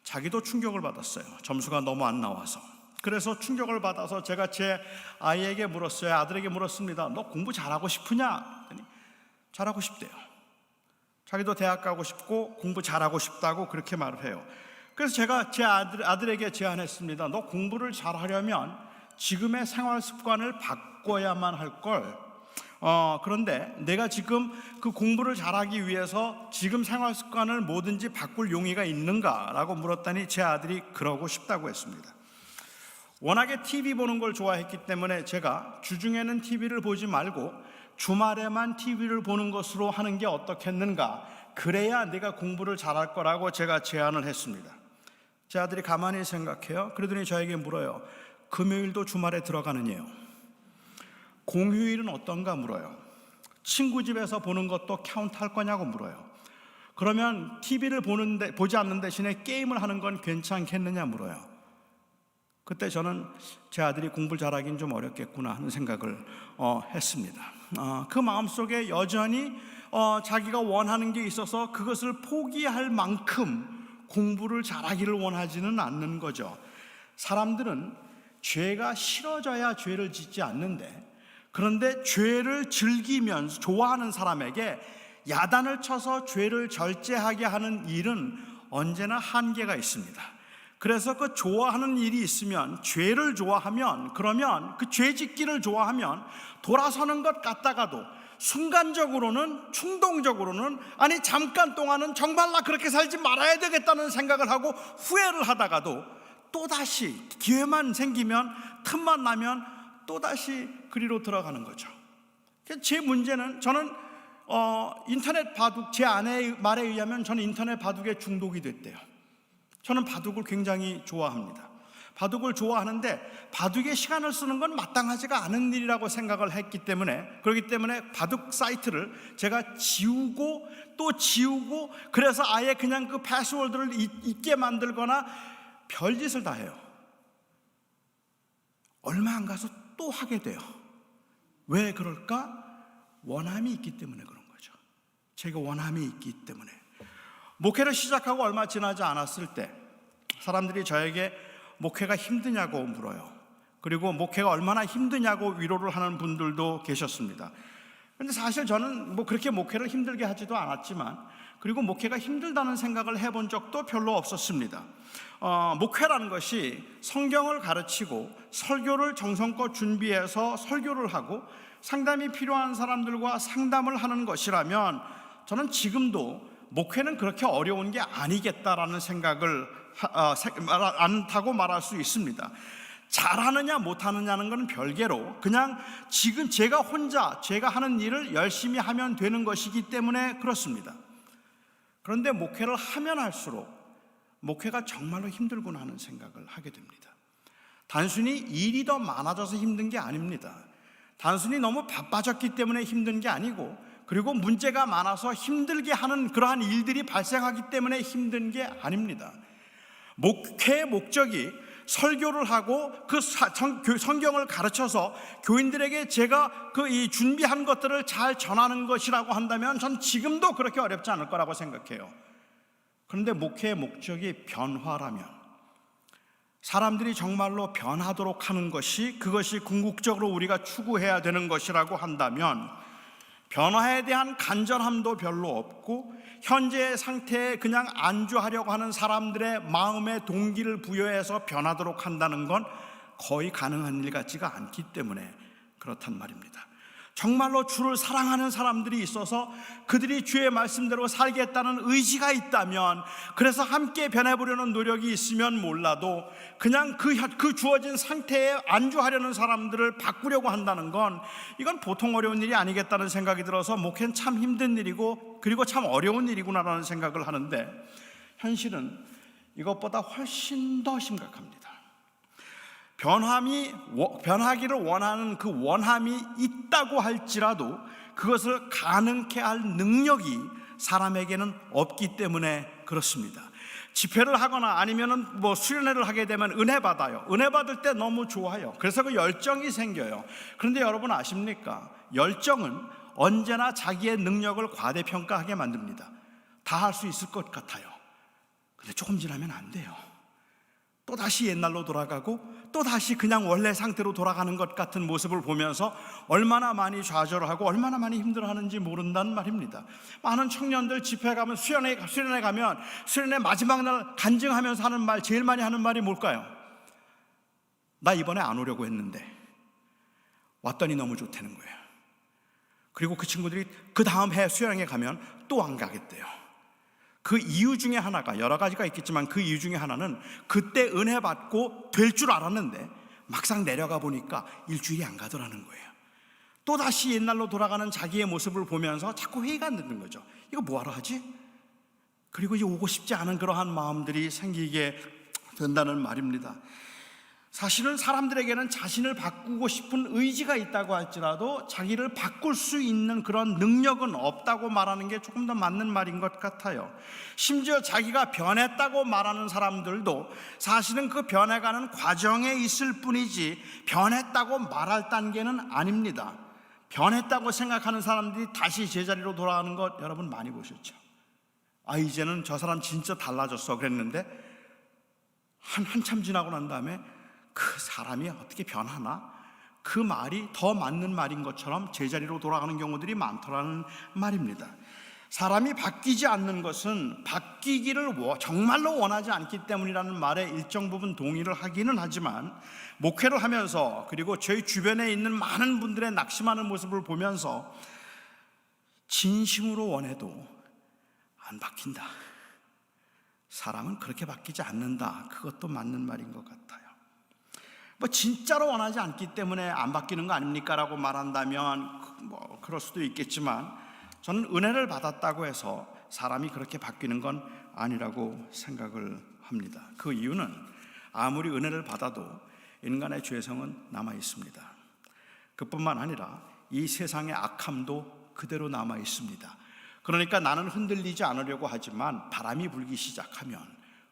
자기도 충격을 받았어요. 점수가 너무 안 나와서. 그래서 충격을 받아서 제가 제 아이에게 물었어요. 아들에게 물었습니다. 너 공부 잘하고 싶으냐? 잘하고 싶대요. 자기도 대학 가고 싶고 공부 잘하고 싶다고 그렇게 말을 해요. 그래서 제가 제 아들에게 제안했습니다. 너 공부를 잘하려면 지금의 생활 습관을 바꿔야만 할 걸. 그런데 내가 지금 그 공부를 잘하기 위해서 지금 생활 습관을 뭐든지 바꿀 용의가 있는가라고 물었더니 제 아들이 그러고 싶다고 했습니다. 워낙에 TV 보는 걸 좋아했기 때문에 제가 주중에는 TV를 보지 말고 주말에만 TV를 보는 것으로 하는 게 어떻겠는가, 그래야 내가 공부를 잘할 거라고 제가 제안을 했습니다. 제 아들이 가만히 생각해요. 그러더니 저에게 물어요. 금요일도 주말에 들어가느냐요? 공휴일은 어떤가 물어요. 친구 집에서 보는 것도 카운트할 거냐고 물어요. 그러면 TV를 보지 않는 대신에 게임을 하는 건 괜찮겠느냐 물어요. 그때 저는 제 아들이 공부를 잘하긴 좀 어렵겠구나 하는 생각을 했습니다. 그 마음속에 여전히 자기가 원하는 게 있어서 그것을 포기할 만큼 공부를 잘하기를 원하지는 않는 거죠. 사람들은 죄가 싫어져야 죄를 짓지 않는데, 그런데 죄를 즐기면서 좋아하는 사람에게 야단을 쳐서 죄를 절제하게 하는 일은 언제나 한계가 있습니다. 그래서 그 좋아하는 일이 있으면, 죄를 좋아하면, 그러면 그 죄 짓기를 좋아하면 돌아서는 것 같다가도 순간적으로는, 충동적으로는, 아니 잠깐 동안은 정말 나 그렇게 살지 말아야 되겠다는 생각을 하고 후회를 하다가도 또다시 기회만 생기면, 틈만 나면 또다시 그리로 들어가는 거죠. 제 문제는, 저는 인터넷 바둑, 제 아내의 말에 의하면 저는 인터넷 바둑에 중독이 됐대요. 저는 바둑을 굉장히 좋아합니다. 바둑을 좋아하는데 바둑에 시간을 쓰는 건 마땅하지가 않은 일이라고 생각을 했기 때문에, 그렇기 때문에 바둑 사이트를 제가 지우고 또 지우고, 그래서 아예 그냥 그 패스워드를 잊게 만들거나 별짓을 다 해요. 얼마 안 가서 또 하게 돼요. 왜 그럴까? 원함이 있기 때문에 그런 거죠. 제가 원함이 있기 때문에. 목회를 시작하고 얼마 지나지 않았을 때 사람들이 저에게 목회가 힘드냐고 물어요. 그리고 목회가 얼마나 힘드냐고 위로를 하는 분들도 계셨습니다. 그런데 사실 저는 뭐 그렇게 목회를 힘들게 하지도 않았지만, 그리고 목회가 힘들다는 생각을 해본 적도 별로 없었습니다. 목회라는 것이 성경을 가르치고 설교를 정성껏 준비해서 설교를 하고 상담이 필요한 사람들과 상담을 하는 것이라면, 저는 지금도 목회는 그렇게 어려운 게 아니겠다라는 생각을 않다고 말할 수 있습니다. 잘하느냐 못하느냐는 건 별개로, 그냥 지금 제가 혼자 제가 하는 일을 열심히 하면 되는 것이기 때문에 그렇습니다. 그런데 목회를 하면 할수록 목회가 정말로 힘들구나 하는 생각을 하게 됩니다. 단순히 일이 더 많아져서 힘든 게 아닙니다. 단순히 너무 바빠졌기 때문에 힘든 게 아니고, 그리고 문제가 많아서 힘들게 하는 그러한 일들이 발생하기 때문에 힘든 게 아닙니다. 목회의 목적이 설교를 하고 그 성경을 가르쳐서 교인들에게 제가 이 준비한 것들을 잘 전하는 것이라고 한다면 전 지금도 그렇게 어렵지 않을 거라고 생각해요. 그런데 목회의 목적이 변화라면, 사람들이 정말로 변하도록 하는 것이, 그것이 궁극적으로 우리가 추구해야 되는 것이라고 한다면, 변화에 대한 간절함도 별로 없고 현재의 상태에 그냥 안주하려고 하는 사람들의 마음의 동기를 부여해서 변하도록 한다는 건 거의 가능한 일 같지가 않기 때문에 그렇단 말입니다. 정말로 주를 사랑하는 사람들이 있어서 그들이 주의 말씀대로 살겠다는 의지가 있다면, 그래서 함께 변해보려는 노력이 있으면 몰라도 그냥 그 주어진 상태에 안주하려는 사람들을 바꾸려고 한다는 건, 이건 보통 어려운 일이 아니겠다는 생각이 들어서 목회는 참 힘든 일이고, 그리고 참 어려운 일이구나라는 생각을 하는데, 현실은 이것보다 훨씬 더 심각합니다. 변하기를 원하는 그 원함이 있다고 할지라도 그것을 가능케 할 능력이 사람에게는 없기 때문에 그렇습니다. 집회를 하거나 아니면은 수련회를 하게 되면 은혜 받아요. 은혜 받을 때 너무 좋아요. 그래서 그 열정이 생겨요. 그런데 여러분 아십니까? 열정은 언제나 자기의 능력을 과대평가하게 만듭니다. 다 할 수 있을 것 같아요. 근데 조금 지나면 안 돼요. 또다시 옛날로 돌아가고 또다시 그냥 원래 상태로 돌아가는 것 같은 모습을 보면서 얼마나 많이 좌절하고 얼마나 많이 힘들어하는지 모른단 말입니다. 많은 청년들 집회 가면, 수련회 가면 수련회 마지막 날 간증하면서 하는 말, 제일 많이 하는 말이 뭘까요? 나 이번에 안 오려고 했는데 왔더니 너무 좋다는 거예요. 그리고 그 친구들이 그 다음 해 수련회 가면 또 안 가겠대요. 그 이유 중에 하나가, 여러 가지가 있겠지만 그 이유 중에 하나는 그때 은혜 받고 될 줄 알았는데 막상 내려가 보니까 일주일이 안 가더라는 거예요. 또다시 옛날로 돌아가는 자기의 모습을 보면서 자꾸 회의가 안 드는 거죠. 이거 뭐하러 하지? 그리고 이제 오고 싶지 않은 그러한 마음들이 생기게 된다는 말입니다. 사실은 사람들에게는 자신을 바꾸고 싶은 의지가 있다고 할지라도 자기를 바꿀 수 있는 그런 능력은 없다고 말하는 게 조금 더 맞는 말인 것 같아요. 심지어 자기가 변했다고 말하는 사람들도 사실은 그 변해가는 과정에 있을 뿐이지 변했다고 말할 단계는 아닙니다. 변했다고 생각하는 사람들이 다시 제자리로 돌아가는 것 여러분 많이 보셨죠? 이제는 저 사람 진짜 달라졌어 그랬는데 한참 지나고 난 다음에 그 사람이 어떻게 변하나? 그 말이 더 맞는 말인 것처럼 제자리로 돌아가는 경우들이 많더라는 말입니다. 사람이 바뀌지 않는 것은 바뀌기를 정말로 원하지 않기 때문이라는 말에 일정 부분 동의를 하기는 하지만, 목회를 하면서 그리고 저희 주변에 있는 많은 분들의 낙심하는 모습을 보면서 진심으로 원해도 안 바뀐다, 사람은 그렇게 바뀌지 않는다, 그것도 맞는 말인 것 같아요. 진짜로 원하지 않기 때문에 안 바뀌는 거 아닙니까? 라고 말한다면 그럴 수도 있겠지만, 저는 은혜를 받았다고 해서 사람이 그렇게 바뀌는 건 아니라고 생각을 합니다. 그 이유는 아무리 은혜를 받아도 인간의 죄성은 남아 있습니다. 그뿐만 아니라 이 세상의 악함도 그대로 남아 있습니다. 그러니까 나는 흔들리지 않으려고 하지만 바람이 불기 시작하면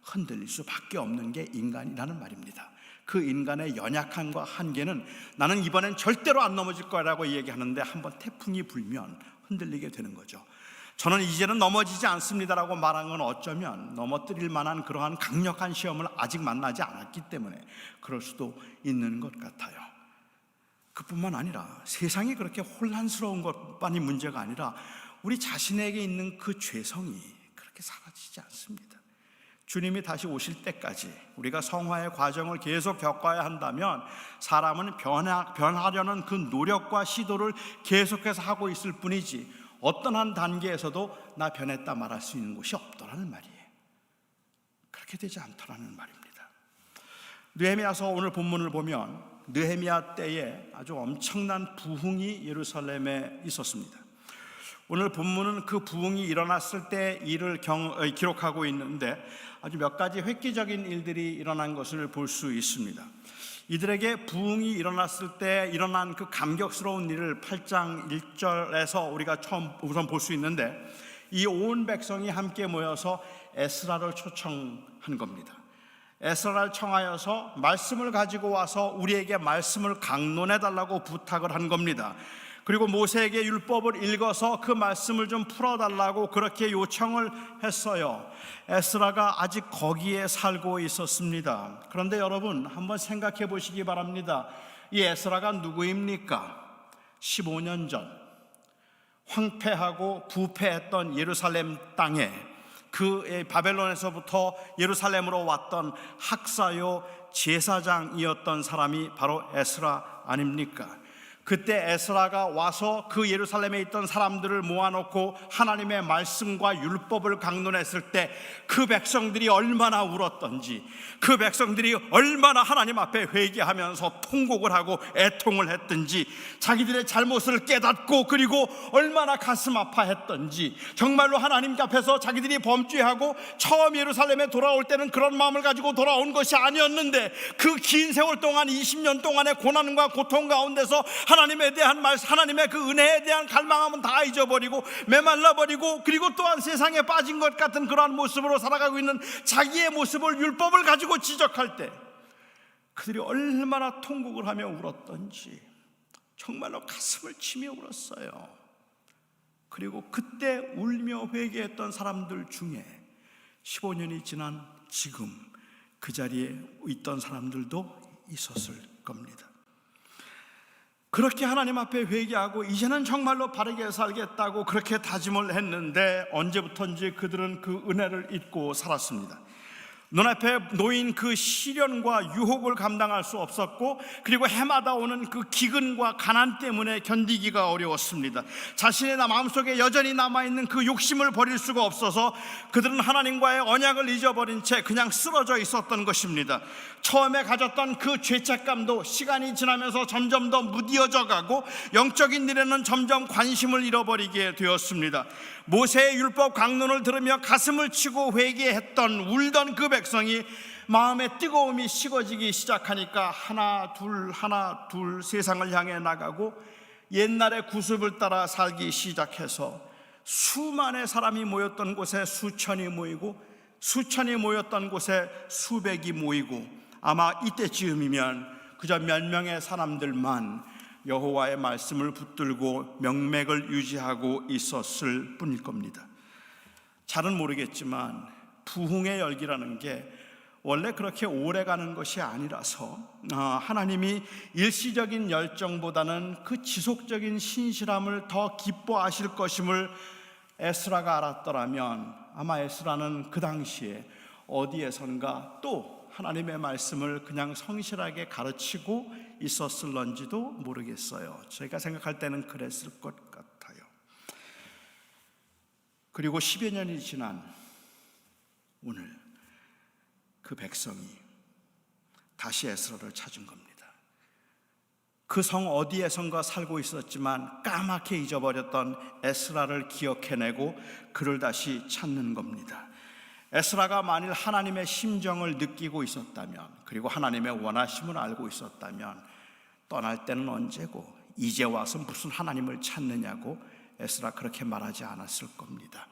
흔들릴 수밖에 없는 게 인간이라는 말입니다. 그 인간의 연약함과 한계는 나는 이번엔 절대로 안 넘어질 거라고 얘기하는데, 한번 태풍이 불면 흔들리게 되는 거죠. 저는 이제는 넘어지지 않습니다라고 말한 건 어쩌면 넘어뜨릴 만한 그러한 강력한 시험을 아직 만나지 않았기 때문에 그럴 수도 있는 것 같아요. 그뿐만 아니라 세상이 그렇게 혼란스러운 것만이 문제가 아니라 우리 자신에게 있는 그 죄성이 그렇게 사라지지 않습니다. 주님이 다시 오실 때까지 우리가 성화의 과정을 계속 겪어야 한다면 사람은 변하려는 그 노력과 시도를 계속해서 하고 있을 뿐이지, 어떤 한 단계에서도 나 변했다 말할 수 있는 곳이 없더라는 말이에요. 그렇게 되지 않더라는 말입니다. 느헤미야서 오늘 본문을 보면 느헤미야 때에 아주 엄청난 부흥이 예루살렘에 있었습니다. 오늘 본문은 그 부흥이 일어났을 때 일을 기록하고 있는데, 아주 몇 가지 획기적인 일들이 일어난 것을 볼 수 있습니다. 이들에게 부흥이 일어났을 때 일어난 그 감격스러운 일을 8장 1절에서 우리가 우선 볼 수 있는데, 이 온 백성이 함께 모여서 에스라를 초청한 겁니다. 에스라를 청하여서 말씀을 가지고 와서 우리에게 말씀을 강론해달라고 부탁을 한 겁니다. 그리고 모세에게 율법을 읽어서 그 말씀을 좀 풀어달라고 그렇게 요청을 했어요. 에스라가 아직 거기에 살고 있었습니다. 그런데 여러분, 한번 생각해 보시기 바랍니다. 이 에스라가 누구입니까? 15년 전 황폐하고 부패했던 예루살렘 땅에 그 바벨론에서부터 예루살렘으로 왔던 학사요 제사장이었던 사람이 바로 에스라 아닙니까? 그때 에스라가 와서 그 예루살렘에 있던 사람들을 모아놓고 하나님의 말씀과 율법을 강론했을 때 그 백성들이 얼마나 울었던지, 그 백성들이 얼마나 하나님 앞에 회개하면서 통곡을 하고 애통을 했든지, 자기들의 잘못을 깨닫고 그리고 얼마나 가슴 아파했던지, 정말로 하나님 앞에서 자기들이 범죄하고 처음 예루살렘에 돌아올 때는 그런 마음을 가지고 돌아온 것이 아니었는데, 그 긴 세월 동안 20년 동안의 고난과 고통 가운데서 하나님에 대한 하나님의 그 은혜에 대한 갈망함은 다 잊어버리고 메말라버리고, 그리고 또한 세상에 빠진 것 같은 그러한 모습으로 살아가고 있는 자기의 모습을, 율법을 가지고 지적할 때 그들이 얼마나 통곡을 하며 울었던지 정말로 가슴을 치며 울었어요. 그리고 그때 울며 회개했던 사람들 중에 15년이 지난 지금 그 자리에 있던 사람들도 있었을 겁니다. 그렇게 하나님 앞에 회개하고 이제는 정말로 바르게 살겠다고 그렇게 다짐을 했는데, 언제부턴지 그들은 그 은혜를 잊고 살았습니다. 눈앞에 놓인 그 시련과 유혹을 감당할 수 없었고, 그리고 해마다 오는 그 기근과 가난 때문에 견디기가 어려웠습니다. 자신의 마음속에 여전히 남아있는 그 욕심을 버릴 수가 없어서 그들은 하나님과의 언약을 잊어버린 채 그냥 쓰러져 있었던 것입니다. 처음에 가졌던 그 죄책감도 시간이 지나면서 점점 더 무뎌져 가고, 영적인 일에는 점점 관심을 잃어버리게 되었습니다. 모세의 율법 강론을 들으며 가슴을 치고 회개했던, 울던 그 백성이 마음의 뜨거움이 식어지기 시작하니까 하나 둘 세상을 향해 나가고 옛날의 구습을 따라 살기 시작해서, 수만의 사람이 모였던 곳에 수천이 모이고, 수천이 모였던 곳에 수백이 모이고, 아마 이때쯤이면 그저 몇 명의 사람들만 여호와의 말씀을 붙들고 명맥을 유지하고 있었을 뿐일 겁니다. 잘은 모르겠지만 부흥의 열기라는 게 원래 그렇게 오래 가는 것이 아니라서 하나님이 일시적인 열정보다는 그 지속적인 신실함을 더 기뻐하실 것임을 에스라가 알았더라면 아마 에스라는 그 당시에 어디에선가 또 하나님의 말씀을 그냥 성실하게 가르치고 있었을런지도 모르겠어요. 저희가 생각할 때는 그랬을 것 같아요. 그리고 10여 년이 지난 오늘 그 백성이 다시 에스라를 찾은 겁니다. 그 성 어디에선가 살고 있었지만 까맣게 잊어버렸던 에스라를 기억해내고 그를 다시 찾는 겁니다. 에스라가 만일 하나님의 심정을 느끼고 있었다면, 그리고 하나님의 원하심을 알고 있었다면 떠날 때는 언제고 이제 와서 무슨 하나님을 찾느냐고 에스라 그렇게 말하지 않았을 겁니다.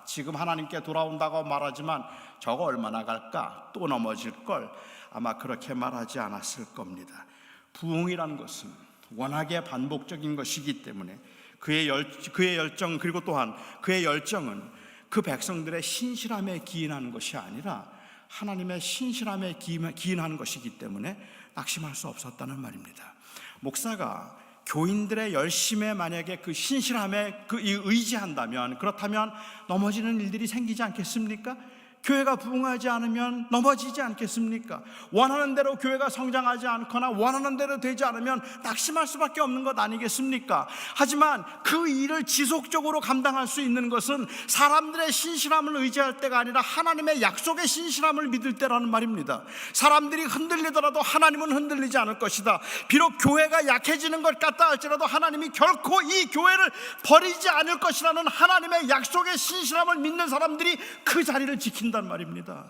지금 하나님께 돌아온다고 말하지만 저거 얼마나 갈까? 또 넘어질걸? 아마 그렇게 말하지 않았을 겁니다. 부흥이란 것은 워낙에 반복적인 것이기 때문에 그의 열정, 그리고 또한 그의 열정은 그 백성들의 신실함에 기인하는 것이 아니라 하나님의 신실함에 기인하는 것이기 때문에 낙심할 수 없었다는 말입니다. 목사가 교인들의 열심에 만약에 그 신실함에 의지한다면, 그렇다면 넘어지는 일들이 생기지 않겠습니까? 교회가 부흥하지 않으면 넘어지지 않겠습니까? 원하는 대로 교회가 성장하지 않거나 원하는 대로 되지 않으면 낙심할 수밖에 없는 것 아니겠습니까? 하지만 그 일을 지속적으로 감당할 수 있는 것은 사람들의 신실함을 의지할 때가 아니라 하나님의 약속의 신실함을 믿을 때라는 말입니다. 사람들이 흔들리더라도 하나님은 흔들리지 않을 것이다. 비록 교회가 약해지는 것 같다 할지라도 하나님이 결코 이 교회를 버리지 않을 것이라는 하나님의 약속의 신실함을 믿는 사람들이 그 자리를 지킨다는 말입니다.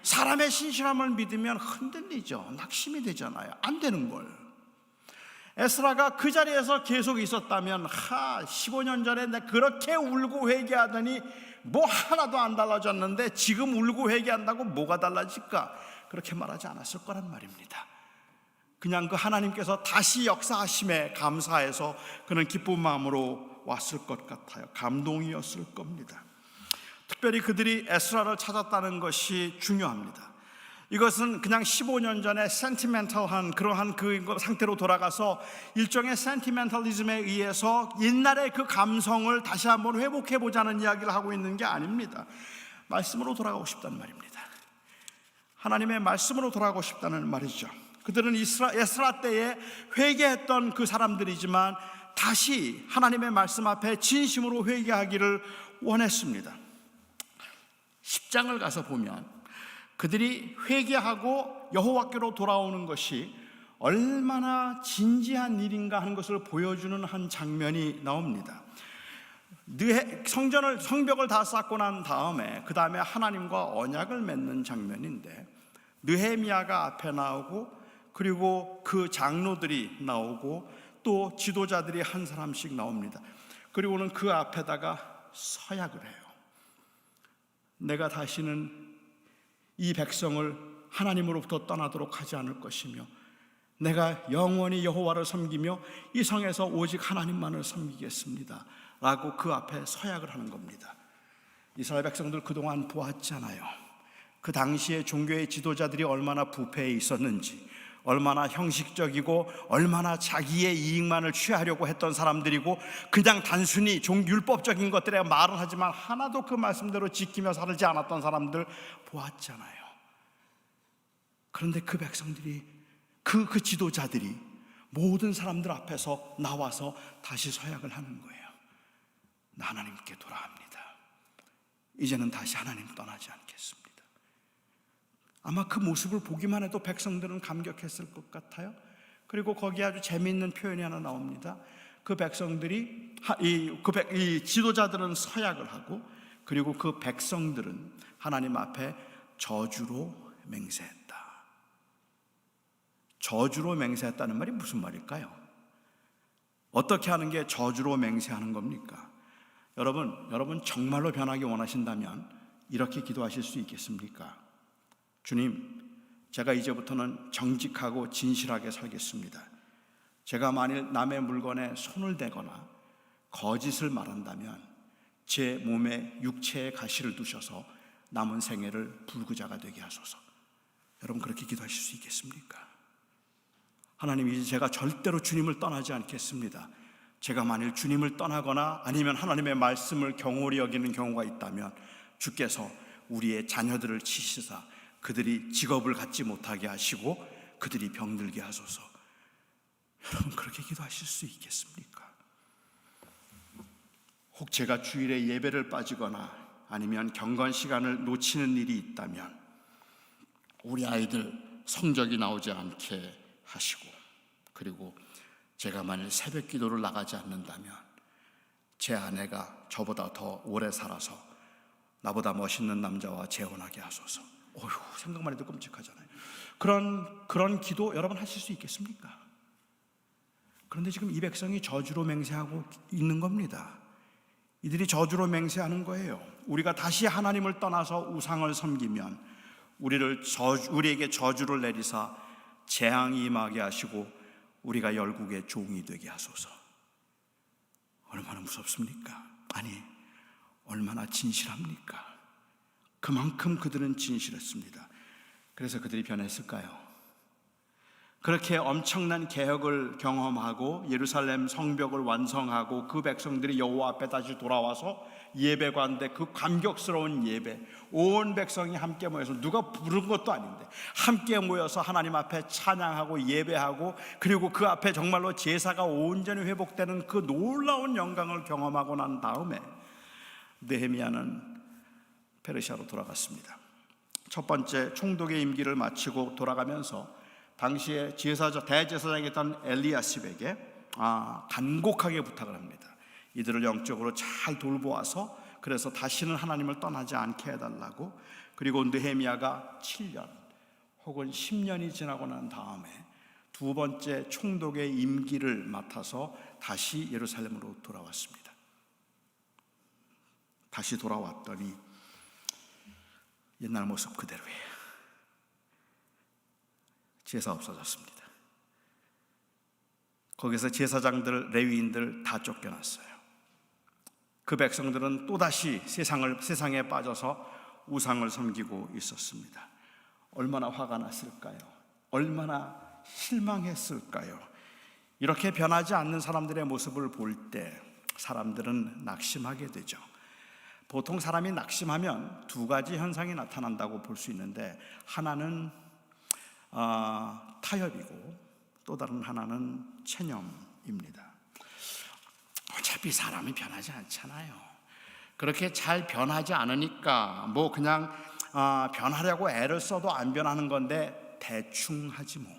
사람의 신실함을 믿으면 흔들리죠. 낙심이 되잖아요. 안 되는 걸. 에스라가 그 자리에서 계속 있었다면 15년 전에 내가 그렇게 울고 회개하더니 뭐 하나도 안 달라졌는데 지금 울고 회개한다고 뭐가 달라질까? 그렇게 말하지 않았을 거란 말입니다. 그냥 그 하나님께서 다시 역사하심에 감사해서 그는 기쁜 마음으로 왔을 것 같아요. 감동이었을 겁니다. 특별히 그들이 에스라를 찾았다는 것이 중요합니다. 이것은 그냥 15년 전에 센티멘탈한 그러한 그 상태로 돌아가서 일종의 센티멘탈리즘에 의해서 옛날의 그 감성을 다시 한번 회복해보자는 이야기를 하고 있는 게 아닙니다. 말씀으로 돌아가고 싶다는 말입니다. 하나님의 말씀으로 돌아가고 싶다는 말이죠. 그들은 에스라 때에 회개했던 그 사람들이지만 다시 하나님의 말씀 앞에 진심으로 회개하기를 원했습니다. 10장을 가서 보면 그들이 회개하고 여호와께로 돌아오는 것이 얼마나 진지한 일인가 하는 것을 보여주는 한 장면이 나옵니다. 성벽을 다 쌓고 난 다음에 그 다음에 하나님과 언약을 맺는 장면인데 느헤미야가 앞에 나오고 그리고 그 장로들이 나오고 또 지도자들이 한 사람씩 나옵니다. 그리고는 그 앞에다가 서약을 해요. 내가 다시는 이 백성을 하나님으로부터 떠나도록 하지 않을 것이며 내가 영원히 여호와를 섬기며 이 성에서 오직 하나님만을 섬기겠습니다 라고 그 앞에 서약을 하는 겁니다. 이스라엘 백성들 그동안 보았잖아요. 그 당시에 종교의 지도자들이 얼마나 부패해 있었는지, 얼마나 형식적이고 얼마나 자기의 이익만을 취하려고 했던 사람들이고 그냥 단순히 율법적인 것들에 말을 하지만 하나도 그 말씀대로 지키며 살지 않았던 사람들 보았잖아요. 그런데 그 백성들이 그 지도자들이 모든 사람들 앞에서 나와서 다시 서약을 하는 거예요. 나 하나님께 돌아갑니다. 이제는 다시 하나님 떠나지 않겠습니다. 아마 그 모습을 보기만 해도 백성들은 감격했을 것 같아요. 그리고 거기에 아주 재미있는 표현이 하나 나옵니다. 그 백성들이 이 지도자들은 서약을 하고 그리고 그 백성들은 하나님 앞에 저주로 맹세했다. 저주로 맹세했다는 말이 무슨 말일까요? 어떻게 하는 게 저주로 맹세하는 겁니까? 여러분 정말로 변하기 원하신다면 이렇게 기도하실 수 있겠습니까? 주님, 제가 이제부터는 정직하고 진실하게 살겠습니다. 제가 만일 남의 물건에 손을 대거나 거짓을 말한다면 제 몸에 육체의 가시를 두셔서 남은 생애를 불구자가 되게 하소서. 여러분 그렇게 기도하실 수 있겠습니까? 하나님, 이제 제가 절대로 주님을 떠나지 않겠습니다. 제가 만일 주님을 떠나거나 아니면 하나님의 말씀을 경홀히 여기는 경우가 있다면 주께서 우리의 자녀들을 치시사 그들이 직업을 갖지 못하게 하시고 그들이 병들게 하소서. 여러분 그렇게 기도하실 수 있겠습니까? 혹 제가 주일에 예배를 빠지거나 아니면 경건 시간을 놓치는 일이 있다면 우리 아이들 성적이 나오지 않게 하시고, 그리고 제가 만일 새벽 기도를 나가지 않는다면 제 아내가 저보다 더 오래 살아서 나보다 멋있는 남자와 재혼하게 하소서. 어휴, 생각만 해도 끔찍하잖아요. 그런 기도 여러분 하실 수 있겠습니까? 그런데 지금 이 백성이 저주로 맹세하고 있는 겁니다. 이들이 저주로 맹세하는 거예요. 우리가 다시 하나님을 떠나서 우상을 섬기면 우리에게 저주를 내리사 재앙이 임하게 하시고 우리가 열국의 종이 되게 하소서. 얼마나 무섭습니까? 아니, 얼마나 진실합니까? 그만큼 그들은 진실했습니다. 그래서 그들이 변했을까요? 그렇게 엄청난 개혁을 경험하고 예루살렘 성벽을 완성하고 그 백성들이 여호와 앞에 다시 돌아와서 예배관대 그 감격스러운 예배, 온 백성이 함께 모여서 누가 부른 것도 아닌데 함께 모여서 하나님 앞에 찬양하고 예배하고, 그리고 그 앞에 정말로 제사가 온전히 회복되는 그 놀라운 영광을 경험하고 난 다음에 느헤미야는 페르시아로 돌아갔습니다. 첫 번째 총독의 임기를 마치고 돌아가면서 당시에 대제사장이었던 엘리야십에게 간곡하게 부탁을 합니다. 이들을 영적으로 잘 돌보아서 그래서 다시는 하나님을 떠나지 않게 해달라고. 그리고 느헤미야가 7년 혹은 10년이 지나고 난 다음에 두 번째 총독의 임기를 맡아서 다시 예루살렘으로 돌아왔습니다. 다시 돌아왔더니 옛날 모습 그대로예요. 제사 없어졌습니다. 거기서 제사장들, 레위인들 다 쫓겨났어요. 그 백성들은 또다시 세상에 빠져서 우상을 섬기고 있었습니다. 얼마나 화가 났을까요? 얼마나 실망했을까요? 이렇게 변하지 않는 사람들의 모습을 볼 때 사람들은 낙심하게 되죠. 보통 사람이 낙심하면 두 가지 현상이 나타난다고 볼 수 있는데, 하나는 타협이고 또 다른 하나는 체념입니다. 어차피 사람이 변하지 않잖아요. 그렇게 잘 변하지 않으니까 뭐 그냥 변하려고 애를 써도 안 변하는 건데 대충 하지 뭐.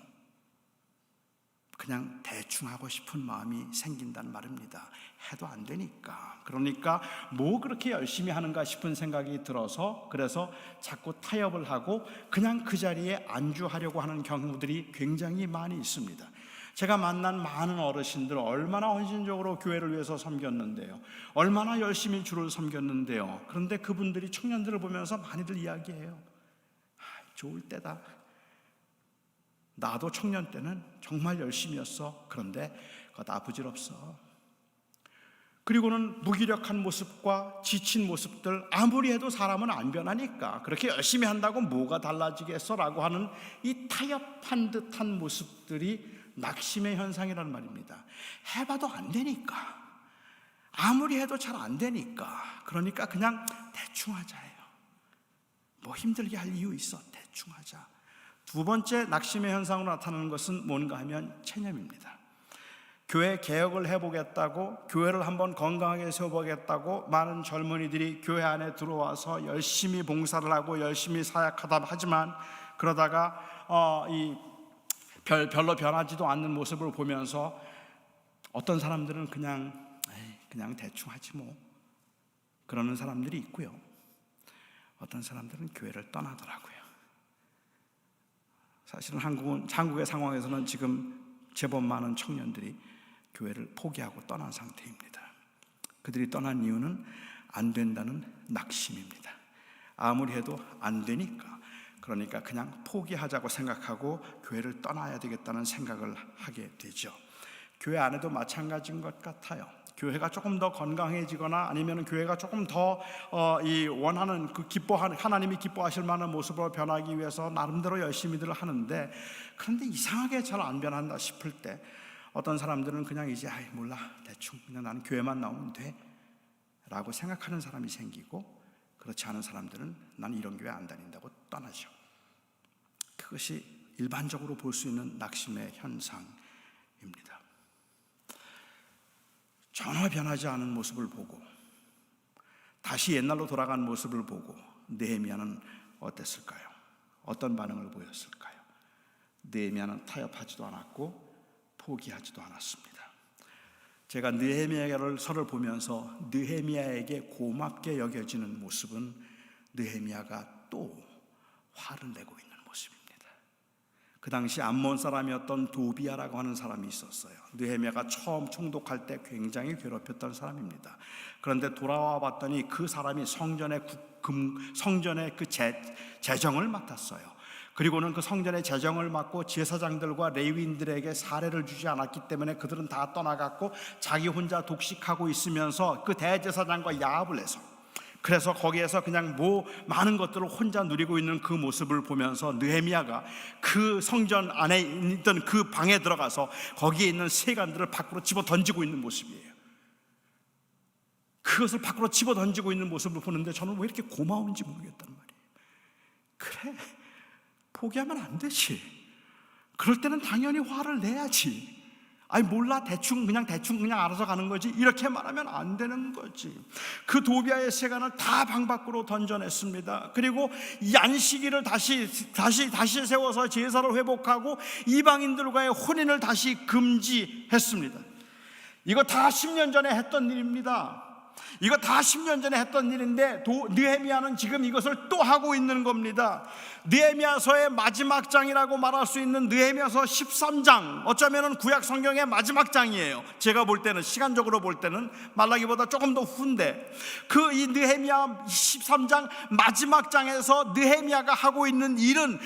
그냥 대충 하고 싶은 마음이 생긴단 말입니다. 해도 안 되니까. 그러니까 뭐 그렇게 열심히 하는가 싶은 생각이 들어서, 그래서 자꾸 타협을 하고 그냥 그 자리에 안주하려고 하는 경우들이 굉장히 많이 있습니다. 제가 만난 많은 어르신들 얼마나 헌신적으로 교회를 위해서 섬겼는데요, 얼마나 열심히 주를 섬겼는데요. 그런데 그분들이 청년들을 보면서 많이들 이야기해요. 좋을 때다. 나도 청년 때는 정말 열심히 했어. 그런데 그거 다 부질없어. 그리고는 무기력한 모습과 지친 모습들, 아무리 해도 사람은 안 변하니까 그렇게 열심히 한다고 뭐가 달라지겠어? 라고 하는 이 타협한 듯한 모습들이 낙심의 현상이란 말입니다. 해봐도 안 되니까, 아무리 해도 잘 안 되니까, 그러니까 그냥 대충 하자예요. 뭐 힘들게 할 이유 있어? 대충 하자. 두 번째 낙심의 현상으로 나타나는 것은 뭔가 하면 체념입니다. 교회 개혁을 해보겠다고, 교회를 한번 건강하게 세워보겠다고 많은 젊은이들이 교회 안에 들어와서 열심히 봉사를 하고 열심히 사역하다 하지만, 그러다가 별로 변하지도 않는 모습을 보면서 어떤 사람들은 그냥 대충 하지 뭐, 그러는 사람들이 있고요. 어떤 사람들은 교회를 떠나더라고요. 사실은 한국의 상황에서는 지금 제법 많은 청년들이 교회를 포기하고 떠난 상태입니다. 그들이 떠난 이유는 안 된다는 낙심입니다. 아무리 해도 안 되니까, 그러니까 그냥 포기하자고 생각하고 교회를 떠나야 되겠다는 생각을 하게 되죠. 교회 안에도 마찬가지인 것 같아요. 교회가 조금 더 건강해지거나 아니면 교회가 조금 더 이 원하는 그 하나님이 기뻐하실 만한 모습으로 변하기 위해서 나름대로 열심히들 하는데, 그런데 이상하게 잘 안 변한다 싶을 때 어떤 사람들은 그냥 이제 몰라, 대충 그냥 나는 교회만 나오면 돼 라고 생각하는 사람이 생기고, 그렇지 않은 사람들은 난 이런 교회 안 다닌다고 떠나죠. 그것이 일반적으로 볼 수 있는 낙심의 현상입니다. 전혀 변하지 않은 모습을 보고 다시 옛날로 돌아간 모습을 보고 느헤미야는 어땠을까요? 어떤 반응을 보였을까요? 느헤미야는 타협하지도 않았고 포기하지도 않았습니다. 제가 느헤미야를 보면서 느헤미야에게 고맙게 여겨지는 모습은 느헤미야가 또 화를 내고 있는 모습입니다. 그 당시 암몬 사람이었던 도비아라고 하는 사람이 있었어요. 느헤미야가 처음 총독할 때 굉장히 괴롭혔던 사람입니다. 그런데 돌아와 봤더니 그 사람이 성전의 그 재정을 맡았어요. 그리고는 그 성전의 재정을 맡고 제사장들과 레위인들에게 사례를 주지 않았기 때문에 그들은 다 떠나갔고 자기 혼자 독식하고 있으면서 그 대제사장과 야합을 해서, 그래서 거기에서 그냥 많은 것들을 혼자 누리고 있는 그 모습을 보면서 느헤미야가 그 성전 안에 있던 그 방에 들어가서 거기에 있는 세간들을 밖으로 집어 던지고 있는 모습이에요. 그것을 밖으로 집어 던지고 있는 모습을 보는데 저는 왜 이렇게 고마운지 모르겠단 말이에요. 그래, 포기하면 안 되지. 그럴 때는 당연히 화를 내야지. 몰라, 대충 그냥 알아서 가는 거지, 이렇게 말하면 안 되는 거지. 그 도비아의 세간을 다 방 밖으로 던져냈습니다. 그리고 이 안식일을 다시 세워서 제사를 회복하고 이방인들과의 혼인을 다시 금지했습니다. 이거 다 10년 전에 했던 일입니다. 이거 다 10년 전에 했던 일인데 느헤미야는 지금 이것을 또 하고 있는 겁니다. 느헤미야서의 마지막 장이라고 말할 수 있는 느헤미야서 13장, 어쩌면 구약 성경의 마지막 장이에요. 제가 볼 때는, 시간적으로 볼 때는 말라기보다 조금 더 후인데, 그 이 느헤미야 13장 마지막 장에서 느헤미야가 하고 있는 일은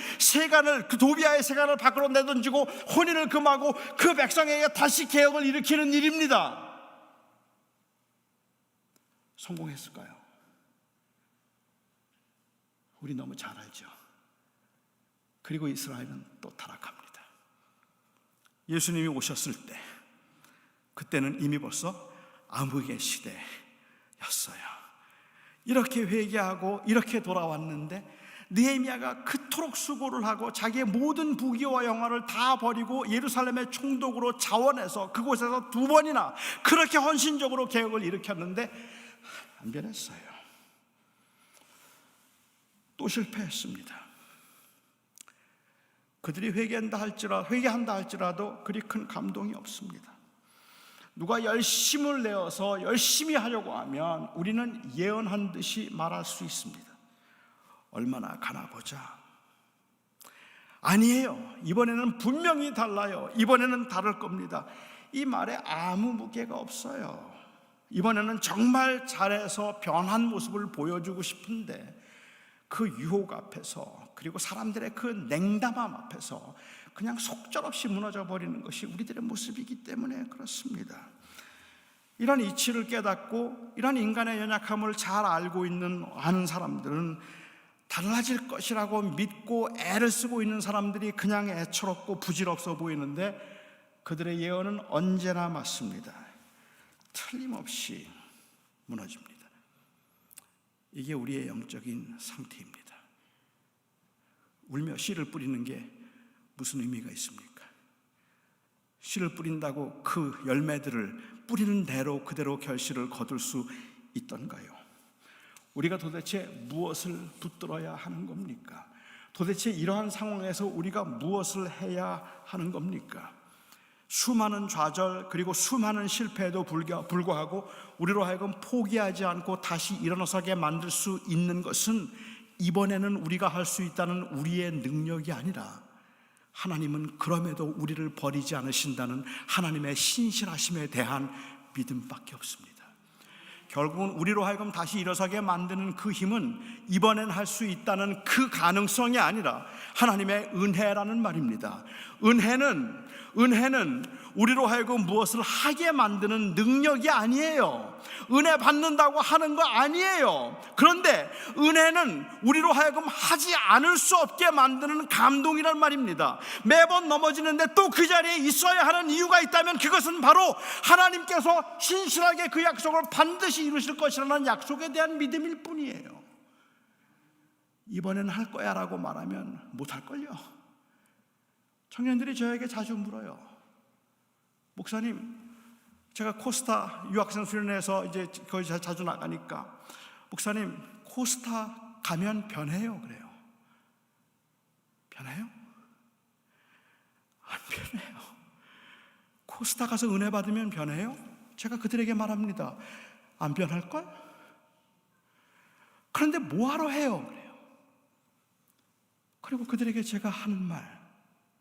그 도비아의 세간을 밖으로 내던지고 혼인을 금하고 그 백성에게 다시 개혁을 일으키는 일입니다. 성공했을까요? 우리 너무 잘 알죠. 그리고 이스라엘은 또 타락합니다. 예수님이 오셨을 때, 그때는 이미 벌써 암흑의 시대였어요. 이렇게 회개하고 이렇게 돌아왔는데 느헤미야가 그토록 수고를 하고 자기의 모든 부귀와 영화를 다 버리고 예루살렘의 총독으로 자원해서 그곳에서 2번이나 그렇게 헌신적으로 개혁을 일으켰는데 안 변했어요. 또 실패했습니다. 그들이 회개한다 할지라도 그리 큰 감동이 없습니다. 누가 열심을 내어서 열심히 하려고 하면 우리는 예언한 듯이 말할 수 있습니다. 얼마나 가나 보자. 아니에요. 이번에는 분명히 달라요. 이번에는 다를 겁니다. 이 말에 아무 무게가 없어요. 이번에는 정말 잘해서 변한 모습을 보여주고 싶은데 그 유혹 앞에서, 그리고 사람들의 그 냉담함 앞에서 그냥 속절없이 무너져 버리는 것이 우리들의 모습이기 때문에 그렇습니다. 이런 이치를 깨닫고 이런 인간의 연약함을 잘 알고 아는 사람들은 달라질 것이라고 믿고 애를 쓰고 있는 사람들이 그냥 애처롭고 부질없어 보이는데 그들의 예언은 언제나 맞습니다. 틀림없이 무너집니다. 이게 우리의 영적인 상태입니다. 울며 씨를 뿌리는 게 무슨 의미가 있습니까? 씨를 뿌린다고 그 열매들을 뿌리는 대로 그대로 결실을 거둘 수 있던가요? 우리가 도대체 무엇을 붙들어야 하는 겁니까? 도대체 이러한 상황에서 우리가 무엇을 해야 하는 겁니까? 수많은 좌절 그리고 수많은 실패에도 불구하고 우리로 하여금 포기하지 않고 다시 일어나서게 만들 수 있는 것은 이번에는 우리가 할 수 있다는 우리의 능력이 아니라 하나님은 그럼에도 우리를 버리지 않으신다는 하나님의 신실하심에 대한 믿음밖에 없습니다. 결국은 우리로 하여금 다시 일어서게 만드는 그 힘은 이번엔 할 수 있다는 그 가능성이 아니라 하나님의 은혜라는 말입니다. 은혜는 우리로 하여금 무엇을 하게 만드는 능력이 아니에요. 은혜 받는다고 하는 거 아니에요. 그런데 은혜는 우리로 하여금 하지 않을 수 없게 만드는 감동이란 말입니다. 매번 넘어지는데 또 그 자리에 있어야 하는 이유가 있다면 그것은 바로 하나님께서 신실하게 그 약속을 반드시 이루실 것이라는 약속에 대한 믿음일 뿐이에요. 이번에는 할 거야 라고 말하면 못할걸요. 청년들이 저에게 자주 물어요. 목사님, 제가 코스타 유학생 수련회에서 이제 거기 자주 나가니까, 목사님, 코스타 가면 변해요? 그래요. 변해요? 안 변해요. 코스타 가서 은혜 받으면 변해요? 제가 그들에게 말합니다. 안 변할걸? 그런데 뭐하러 해요? 그래요. 그리고 그들에게 제가 하는 말,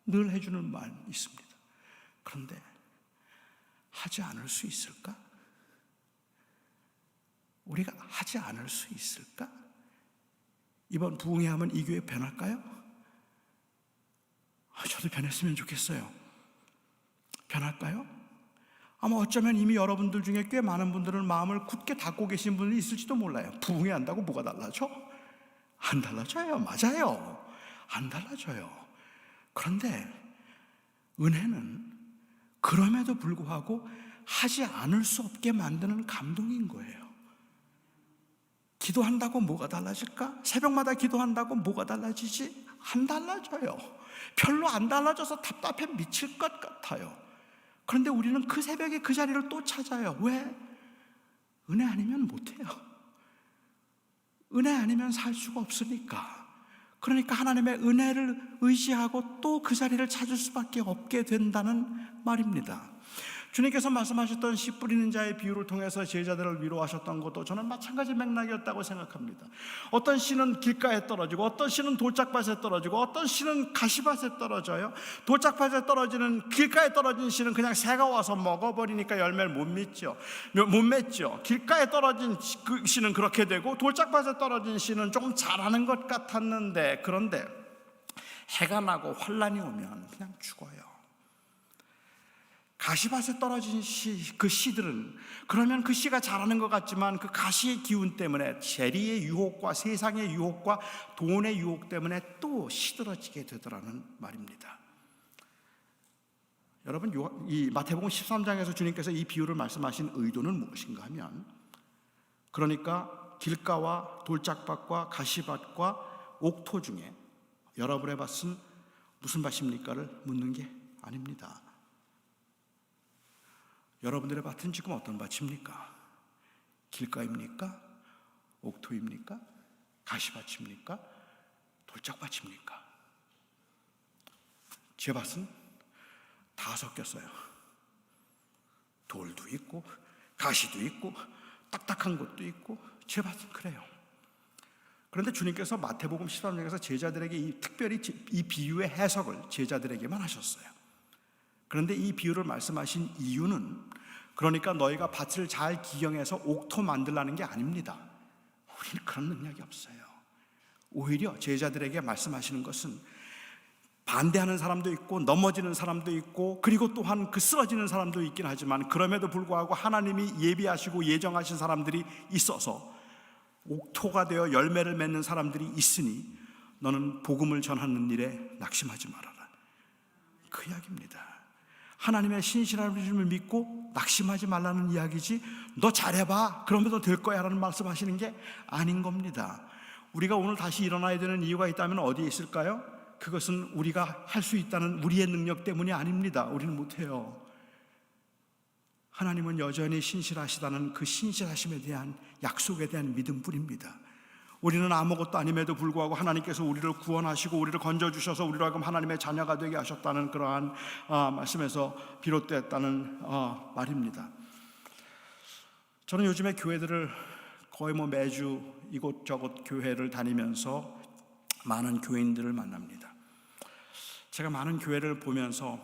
늘 해주는 말 있습니다. 그런데 하지 않을 수 있을까? 우리가 하지 않을 수 있을까? 이번 부흥회 하면 이 교회 변할까요? 저도 변했으면 좋겠어요. 변할까요? 아마 어쩌면 이미 여러분들 중에 꽤 많은 분들은 마음을 굳게 닫고 계신 분이 있을지도 몰라요. 부흥회 한다고 뭐가 달라져? 안 달라져요. 맞아요. 안 달라져요. 그런데 은혜는 그럼에도 불구하고 하지 않을 수 없게 만드는 감동인 거예요. 기도한다고 뭐가 달라질까? 새벽마다 기도한다고 뭐가 달라지지? 안 달라져요. 별로 안 달라져서 답답해 미칠 것 같아요. 그런데 우리는 그 새벽에 그 자리를 또 찾아요. 왜? 은혜 아니면 못해요. 은혜 아니면 살 수가 없으니까. 그러니까 하나님의 은혜를 의지하고 또 그 자리를 찾을 수밖에 없게 된다는 말입니다. 주님께서 말씀하셨던 씨 뿌리는 자의 비유를 통해서 제자들을 위로하셨던 것도 저는 마찬가지 맥락이었다고 생각합니다. 어떤 씨는 길가에 떨어지고, 어떤 씨는 돌짝밭에 떨어지고, 어떤 씨는 가시밭에 떨어져요. 돌짝밭에 떨어지는, 길가에 떨어진 씨는 그냥 새가 와서 먹어버리니까 열매를 못 맺죠. 길가에 떨어진 그 씨는 그렇게 되고, 돌짝밭에 떨어진 씨는 조금 잘하는 것 같았는데, 그런데 해가 나고 환란이 오면 그냥 죽어요. 가시밭에 떨어진 그 씨들은, 그러면 그 씨가 자라는 것 같지만 그 가시의 기운 때문에, 재리의 유혹과 세상의 유혹과 돈의 유혹 때문에 또 시들어지게 되더라는 말입니다. 여러분, 이 마태복음 13장에서 주님께서 이 비유를 말씀하신 의도는 무엇인가 하면, 그러니까 길가와 돌짝밭과 가시밭과 옥토 중에 여러분의 밭은 무슨 밭입니까를 묻는 게 아닙니다. 여러분들의 밭은 지금 어떤 밭입니까? 길가입니까? 옥토입니까? 가시밭입니까? 돌짝밭입니까? 제 밭은 다 섞였어요. 돌도 있고 가시도 있고 딱딱한 것도 있고, 제 밭은 그래요. 그런데 주님께서 마태복음 13장에서 제자들에게 특별히 이 비유의 해석을 제자들에게만 하셨어요. 그런데 이 비유를 말씀하신 이유는, 그러니까 너희가 밭을 잘 기경해서 옥토 만들라는 게 아닙니다. 우리는 그런 능력이 없어요. 오히려 제자들에게 말씀하시는 것은, 반대하는 사람도 있고 넘어지는 사람도 있고, 그리고 또한 그 쓰러지는 사람도 있긴 하지만, 그럼에도 불구하고 하나님이 예비하시고 예정하신 사람들이 있어서 옥토가 되어 열매를 맺는 사람들이 있으니 너는 복음을 전하는 일에 낙심하지 말아라. 그 이야기입니다. 하나님의 신실함을 믿고 낙심하지 말라는 이야기지, 너 잘해봐 그러면 너 될 거야 라는 말씀하시는 게 아닌 겁니다. 우리가 오늘 다시 일어나야 되는 이유가 있다면 어디에 있을까요? 그것은 우리가 할 수 있다는 우리의 능력 때문이 아닙니다. 우리는 못해요. 하나님은 여전히 신실하시다는 그 신실하심에 대한 약속에 대한 믿음뿐입니다. 우리는 아무것도 아님에도 불구하고 하나님께서 우리를 구원하시고 우리를 건져주셔서 우리로 하여금 하나님의 자녀가 되게 하셨다는 그러한 말씀에서 비롯됐다는 말입니다. 저는 요즘에 교회들을 거의 매주 이곳저곳 교회를 다니면서 많은 교인들을 만납니다. 제가 많은 교회를 보면서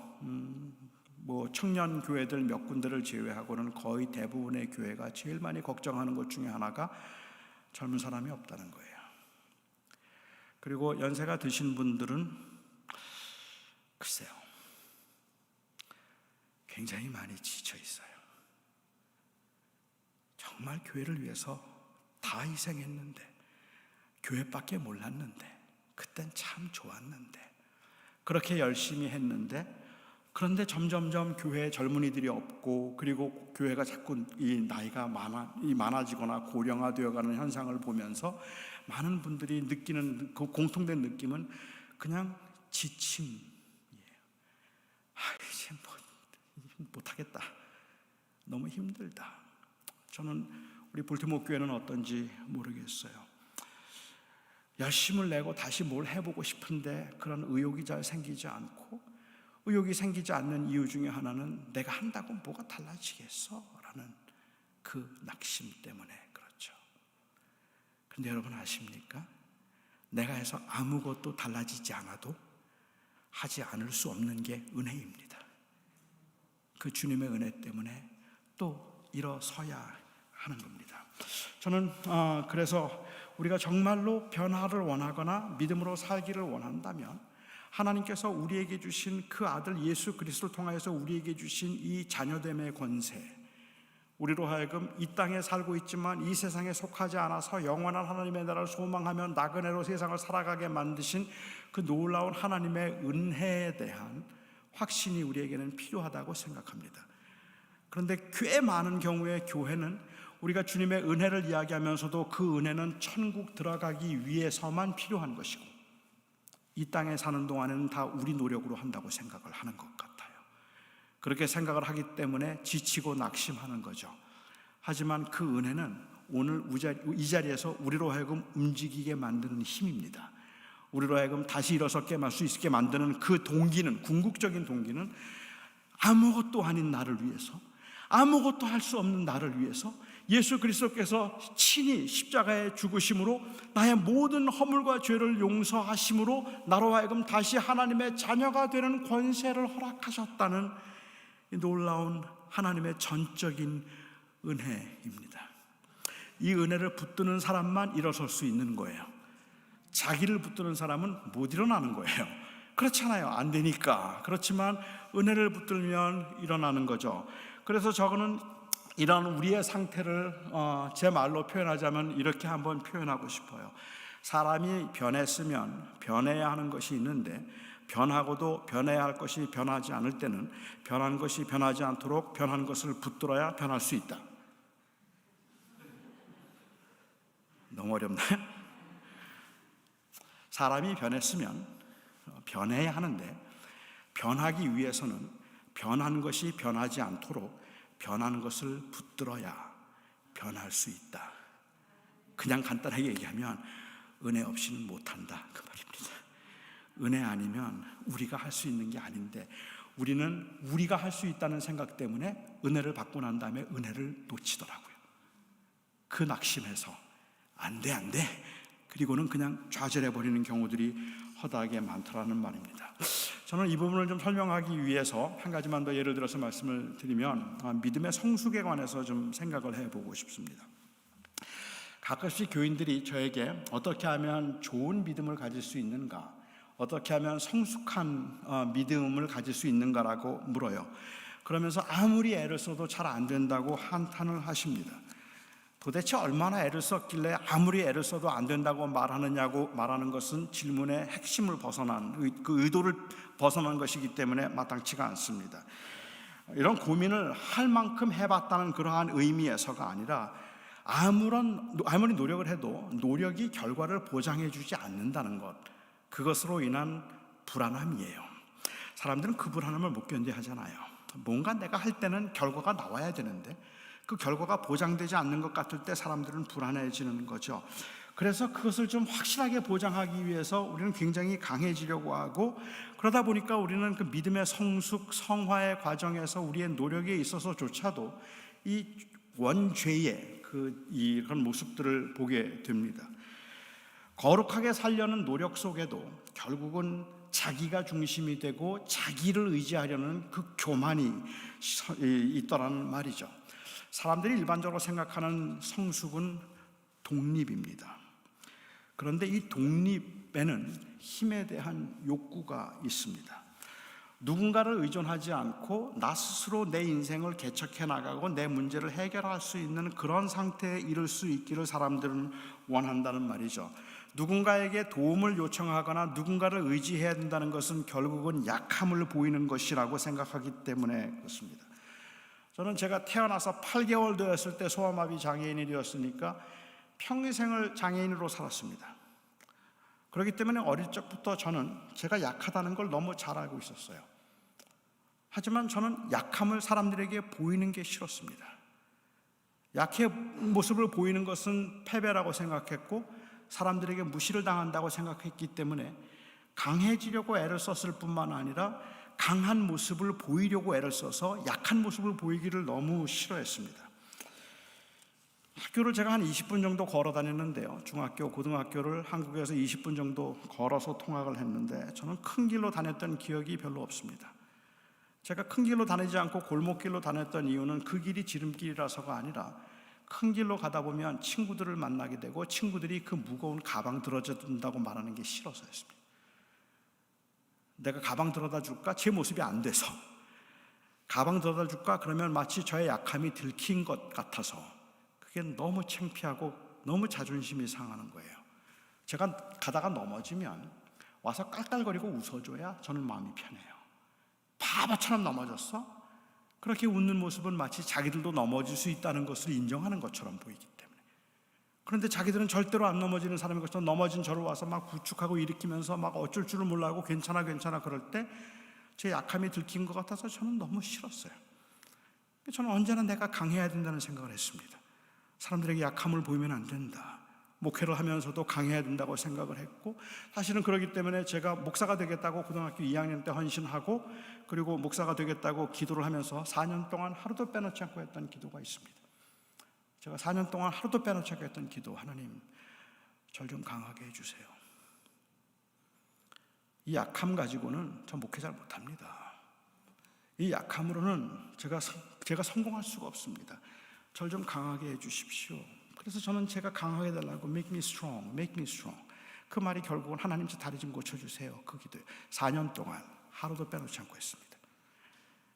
청년 교회들 몇 군데를 제외하고는 거의 대부분의 교회가 제일 많이 걱정하는 것 중에 하나가 젊은 사람이 없다는 거예요. 그리고 연세가 드신 분들은 글쎄요, 굉장히 많이 지쳐 있어요. 정말 교회를 위해서 다 희생했는데, 교회밖에 몰랐는데, 그땐 참 좋았는데, 그렇게 열심히 했는데, 그런데 점점점 교회에 젊은이들이 없고, 그리고 교회가 자꾸 이 나이가 많아지거나 고령화되어가는 현상을 보면서 많은 분들이 느끼는 그 공통된 느낌은 그냥 지침이에요. 이제 못하겠다, 너무 힘들다. 저는 우리 볼티모어 교회는 어떤지 모르겠어요. 열심을 내고 다시 뭘 해보고 싶은데 그런 의욕이 잘 생기지 않고, 의욕이 생기지 않는 이유 중에 하나는 내가 한다고 뭐가 달라지겠어? 라는 그 낙심 때문에 그렇죠. 그런데 여러분 아십니까? 내가 해서 아무것도 달라지지 않아도 하지 않을 수 없는 게 은혜입니다. 그 주님의 은혜 때문에 또 일어서야 하는 겁니다. 저는 그래서 우리가 정말로 변화를 원하거나 믿음으로 살기를 원한다면, 하나님께서 우리에게 주신 그 아들 예수 그리스도를 통하여서 우리에게 주신 이 자녀됨의 권세, 우리로 하여금 이 땅에 살고 있지만 이 세상에 속하지 않아서 영원한 하나님의 나라를 소망하며 나그네로 세상을 살아가게 만드신 그 놀라운 하나님의 은혜에 대한 확신이 우리에게는 필요하다고 생각합니다. 그런데 꽤 많은 경우에 교회는 우리가 주님의 은혜를 이야기하면서도 그 은혜는 천국 들어가기 위해서만 필요한 것이고, 이 땅에 사는 동안에는 다 우리 노력으로 한다고 생각을 하는 것 같아요. 그렇게 생각을 하기 때문에 지치고 낙심하는 거죠. 하지만 그 은혜는 오늘 이 자리에서 우리로 하여금 움직이게 만드는 힘입니다. 우리로 하여금 다시 일어서게 할 수 있게 만드는 그 동기는, 궁극적인 동기는 아무것도 아닌 나를 위해서, 아무것도 할 수 없는 나를 위해서 예수 그리스도께서 친히 십자가에 죽으심으로 나의 모든 허물과 죄를 용서하심으로 나로 하여금 다시 하나님의 자녀가 되는 권세를 허락하셨다는 이 놀라운 하나님의 전적인 은혜입니다. 이 은혜를 붙드는 사람만 일어설 수 있는 거예요. 자기를 붙드는 사람은 못 일어나는 거예요. 그렇잖아요. 안 되니까. 그렇지만 은혜를 붙들면 일어나는 거죠. 그래서 저거는 이런 우리의 상태를 제 말로 표현하자면 이렇게 한번 표현하고 싶어요. 사람이 변했으면 변해야 하는 것이 있는데, 변하고도 변해야 할 것이 변하지 않을 때는 변한 것이 변하지 않도록 변한 것을 붙들어야 변할 수 있다. 너무 어렵나요? 사람이 변했으면 변해야 하는데, 변하기 위해서는 변한 것이 변하지 않도록 변하는 것을 붙들어야 변할 수 있다. 그냥 간단하게 얘기하면 은혜 없이는 못한다, 그 말입니다. 은혜 아니면 우리가 할 수 있는 게 아닌데, 우리는 우리가 할 수 있다는 생각 때문에 은혜를 받고 난 다음에 은혜를 놓치더라고요. 그 낙심에서 안 돼, 그리고는 그냥 좌절해버리는 경우들이 허다하게 많더라는 말입니다. 저는 이 부분을 좀 설명하기 위해서 한 가지만 더 예를 들어서 말씀을 드리면, 믿음의 성숙에 관해서 좀 생각을 해보고 싶습니다. 가끔씩 교인들이 저에게 어떻게 하면 좋은 믿음을 가질 수 있는가, 어떻게 하면 성숙한 믿음을 가질 수 있는가라고 물어요. 그러면서 아무리 애를 써도 잘 안 된다고 한탄을 하십니다. 도대체 얼마나 애를 썼길래 아무리 애를 써도 안 된다고 말하는 것은 질문의 핵심을 벗어난, 그 의도를 벗어난 것이기 때문에 마땅치가 않습니다. 이런 고민을 할 만큼 해봤다는 그러한 의미에서가 아니라, 아무리 노력을 해도 노력이 결과를 보장해주지 않는다는 것, 그것으로 인한 불안함이에요. 사람들은 그 불안함을 못 견뎌하잖아요. 뭔가 내가 할 때는 결과가 나와야 되는데 그 결과가 보장되지 않는 것 같을 때 사람들은 불안해지는 거죠. 그래서 그것을 좀 확실하게 보장하기 위해서 우리는 굉장히 강해지려고 하고, 그러다 보니까 우리는 그 믿음의 성숙, 성화의 과정에서 우리의 노력에 있어서조차도 이 원죄의 그런 모습들을 보게 됩니다. 거룩하게 살려는 노력 속에도 결국은 자기가 중심이 되고 자기를 의지하려는 그 교만이 있더라는 말이죠. 사람들이 일반적으로 생각하는 성숙은 독립입니다. 그런데 이 독립에는 힘에 대한 욕구가 있습니다. 누군가를 의존하지 않고 나 스스로 내 인생을 개척해 나가고 내 문제를 해결할 수 있는 그런 상태에 이를 수 있기를 사람들은 원한다는 말이죠. 누군가에게 도움을 요청하거나 누군가를 의지해야 된다는 것은 결국은 약함을 보이는 것이라고 생각하기 때문에 그렇습니다. 저는 제가 태어나서 8개월 되었을 때 소아마비 장애인이 되었으니까 평생을 장애인으로 살았습니다. 그렇기 때문에 어릴 적부터 저는 제가 약하다는 걸 너무 잘 알고 있었어요. 하지만 저는 약함을 사람들에게 보이는 게 싫었습니다. 약의 모습을 보이는 것은 패배라고 생각했고 사람들에게 무시를 당한다고 생각했기 때문에 강해지려고 애를 썼을 뿐만 아니라 강한 모습을 보이려고 애를 써서 약한 모습을 보이기를 너무 싫어했습니다. 학교를 제가 한 20분 정도 걸어 다녔는데요. 중학교, 고등학교를 한국에서 20분 정도 걸어서 통학을 했는데 저는 큰 길로 다녔던 기억이 별로 없습니다. 제가 큰 길로 다니지 않고 골목길로 다녔던 이유는 그 길이 지름길이라서가 아니라 큰 길로 가다 보면 친구들을 만나게 되고 친구들이 그 무거운 가방 들어다 준다고 말하는 게 싫어서였습니다. 내가 가방 들어다 줄까? 제 모습이 안 돼서. 가방 들어다 줄까? 그러면 마치 저의 약함이 들킨 것 같아서 그게 너무 창피하고 너무 자존심이 상하는 거예요. 제가 가다가 넘어지면 와서 깔깔거리고 웃어줘야 저는 마음이 편해요. 바보처럼 넘어졌어? 그렇게 웃는 모습은 마치 자기들도 넘어질 수 있다는 것을 인정하는 것처럼 보이기 때문에. 그런데 자기들은 절대로 안 넘어지는 사람인 것처럼 넘어진 저를 와서 막 구축하고 일으키면서 막 어쩔 줄을 몰라 하고 괜찮아 그럴 때 제 약함이 들킨 것 같아서 저는 너무 싫었어요. 저는 언제나 내가 강해야 된다는 생각을 했습니다. 사람들에게 약함을 보이면 안 된다. 목회를 하면서도 강해야 된다고 생각을 했고, 사실은 그렇기 때문에 제가 목사가 되겠다고 고등학교 2학년 때 헌신하고, 그리고 목사가 되겠다고 기도를 하면서 4년 동안 하루도 빼놓지 않고 했던 기도가 있습니다. 제가 4년 동안 하루도 빼놓지 않고 했던 기도, 하나님 절 좀 강하게 해주세요. 이 약함 가지고는 저 목회 잘 못합니다. 이 약함으로는 제가 성공할 수가 없습니다. 절 좀 강하게 해주십시오. 그래서 저는 제가 강하게 해달라고 make me strong. 그 말이 결국은 하나님 저 다리 좀 고쳐주세요. 그 기도예요. 4년 동안 하루도 빼놓지 않고 했습니다.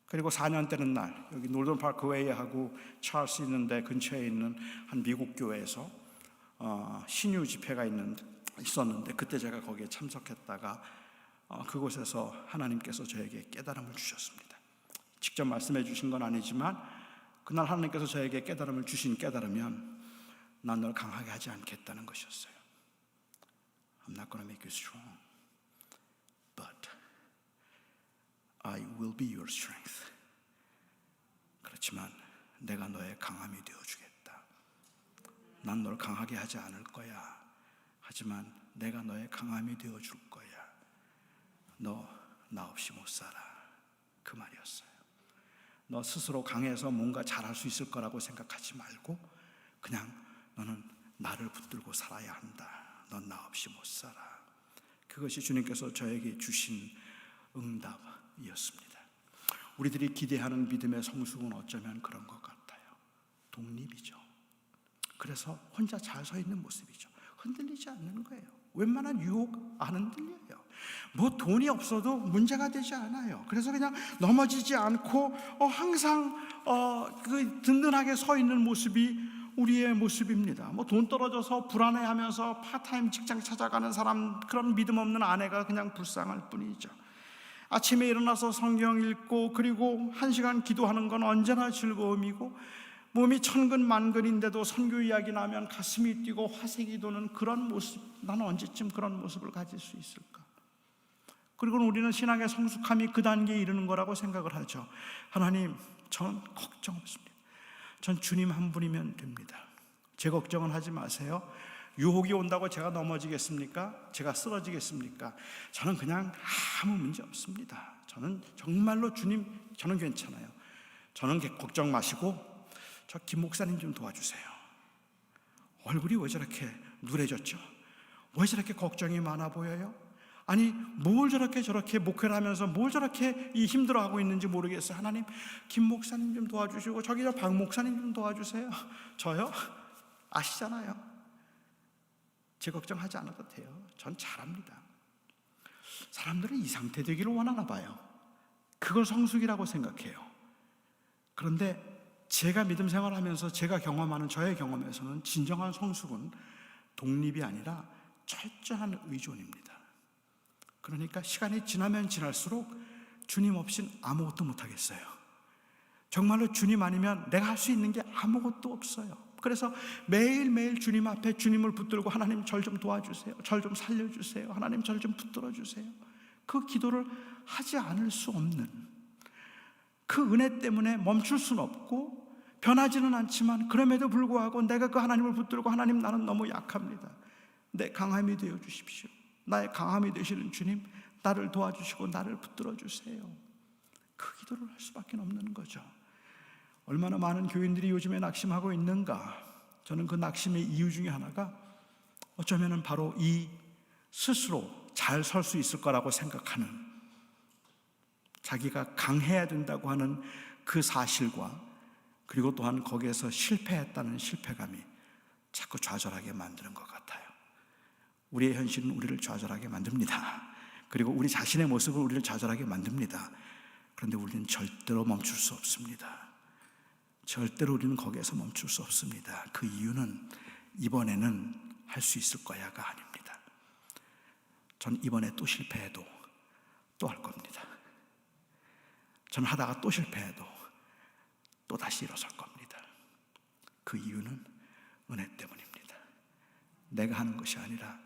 그리고 4년 되는 날 여기 놀던 파크웨이하고 찰스 있는데 근처에 있는 한 미국 교회에서 신유 집회가 있었는데 그때 제가 거기에 참석했다가 그곳에서 하나님께서 저에게 깨달음을 주셨습니다. 직접 말씀해 주신 건 아니지만 그날 하나님께서 저에게 깨달음을 주신 깨달으면 난 널 강하게 하지 않겠다는 것이었어요. I'm not going to make you strong, but I will be your strength. 그렇지만 내가 너의 강함이 되어주겠다. 난 널 강하게 하지 않을 거야. 하지만 내가 너의 강함이 되어줄 거야. 너 나 없이 못 살아. 그 말이었어요. 너 스스로 강해서 뭔가 잘할 수 있을 거라고 생각하지 말고 그냥 너는 나를 붙들고 살아야 한다. 넌 나 없이 못 살아. 그것이 주님께서 저에게 주신 응답이었습니다. 우리들이 기대하는 믿음의 성숙은 어쩌면 그런 것 같아요. 독립이죠. 그래서 혼자 잘 서 있는 모습이죠. 흔들리지 않는 거예요. 웬만한 유혹 안 흔들려요. 뭐 돈이 없어도 문제가 되지 않아요. 그래서 그냥 넘어지지 않고 항상 그 든든하게 서 있는 모습이 우리의 모습입니다. 뭐 돈 떨어져서 불안해하면서 파타임 직장 찾아가는 사람, 그런 믿음 없는 아내가 그냥 불쌍할 뿐이죠. 아침에 일어나서 성경 읽고 그리고 1시간 기도하는 건 언제나 즐거움이고, 몸이 천근만근인데도 선교 이야기 나면 가슴이 뛰고 화색이 도는 그런 모습, 나는 언제쯤 그런 모습을 가질 수 있을까? 그리고 우리는 신앙의 성숙함이 그 단계에 이르는 거라고 생각을 하죠. 하나님, 전 걱정 없습니다. 전 주님 한 분이면 됩니다. 제 걱정은 하지 마세요. 유혹이 온다고 제가 넘어지겠습니까? 제가 쓰러지겠습니까? 저는 그냥 아무 문제 없습니다. 저는 정말로 주님, 저는 괜찮아요. 저는 걱정 마시고 저 김 목사님 좀 도와주세요. 얼굴이 왜 저렇게 누래졌죠? 왜 저렇게 걱정이 많아 보여요? 아니 뭘 저렇게 목회를 하면서 뭘 저렇게 힘들어하고 있는지 모르겠어요. 하나님, 김 목사님 좀 도와주시고 저기 저 박 목사님 좀 도와주세요. 저요? 아시잖아요. 제 걱정하지 않아도 돼요. 전 잘합니다. 사람들은 이 상태 되기를 원하나 봐요. 그걸 성숙이라고 생각해요. 그런데 제가 믿음 생활을 하면서 제가 경험하는 저의 경험에서는 진정한 성숙은 독립이 아니라 철저한 의존입니다. 그러니까 시간이 지나면 지날수록 주님 없인 아무것도 못하겠어요. 정말로 주님 아니면 내가 할 수 있는 게 아무것도 없어요. 그래서 매일매일 주님 앞에 주님을 붙들고 하나님 절 좀 도와주세요, 절 좀 살려주세요, 하나님 절 좀 붙들어 주세요. 그 기도를 하지 않을 수 없는, 그 은혜 때문에 멈출 수는 없고 변하지는 않지만, 그럼에도 불구하고 내가 그 하나님을 붙들고 하나님 나는 너무 약합니다, 내 강함이 되어 주십시오, 나의 강함이 되시는 주님 나를 도와주시고 나를 붙들어 주세요. 그 기도를 할 수밖에 없는 거죠. 얼마나 많은 교인들이 요즘에 낙심하고 있는가. 저는 그 낙심의 이유 중에 하나가 어쩌면 바로 이 스스로 잘 설 수 있을 거라고 생각하는, 자기가 강해야 된다고 하는 그 사실과, 그리고 또한 거기에서 실패했다는 실패감이 자꾸 좌절하게 만드는 것 같아요. 우리의 현실은 우리를 좌절하게 만듭니다. 그리고 우리 자신의 모습은 우리를 좌절하게 만듭니다. 그런데 우리는 절대로 멈출 수 없습니다. 절대로 우리는 거기에서 멈출 수 없습니다. 그 이유는 이번에는 할 수 있을 거야가 아닙니다. 전 이번에 또 실패해도 또 할 겁니다. 전 하다가 또 실패해도 또 다시 일어설 겁니다. 그 이유는 은혜 때문입니다. 내가 하는 것이 아니라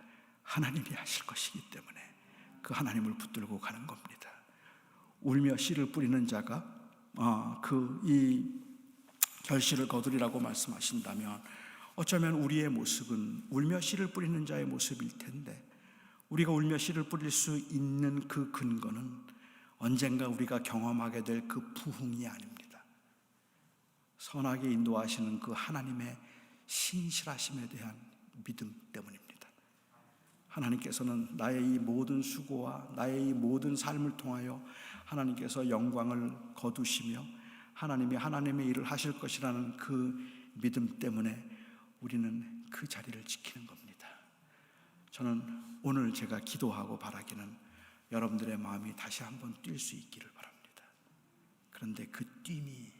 하나님이 하실 것이기 때문에 그 하나님을 붙들고 가는 겁니다. 울며 씨를 뿌리는 자가 이 결실을 거두리라고 말씀하신다면, 어쩌면 우리의 모습은 울며 씨를 뿌리는 자의 모습일 텐데, 우리가 울며 씨를 뿌릴 수 있는 그 근거는 언젠가 우리가 경험하게 될 그 부흥이 아닙니다. 선하게 인도하시는 그 하나님의 신실하심에 대한 믿음 때문입니다. 하나님께서는 나의 이 모든 수고와 나의 이 모든 삶을 통하여 하나님께서 영광을 거두시며 하나님이 하나님의 일을 하실 것이라는 그 믿음 때문에 우리는 그 자리를 지키는 겁니다. 저는 오늘 제가 기도하고 바라기는 여러분들의 마음이 다시 한번 뛸 수 있기를 바랍니다. 그런데 그 뛴이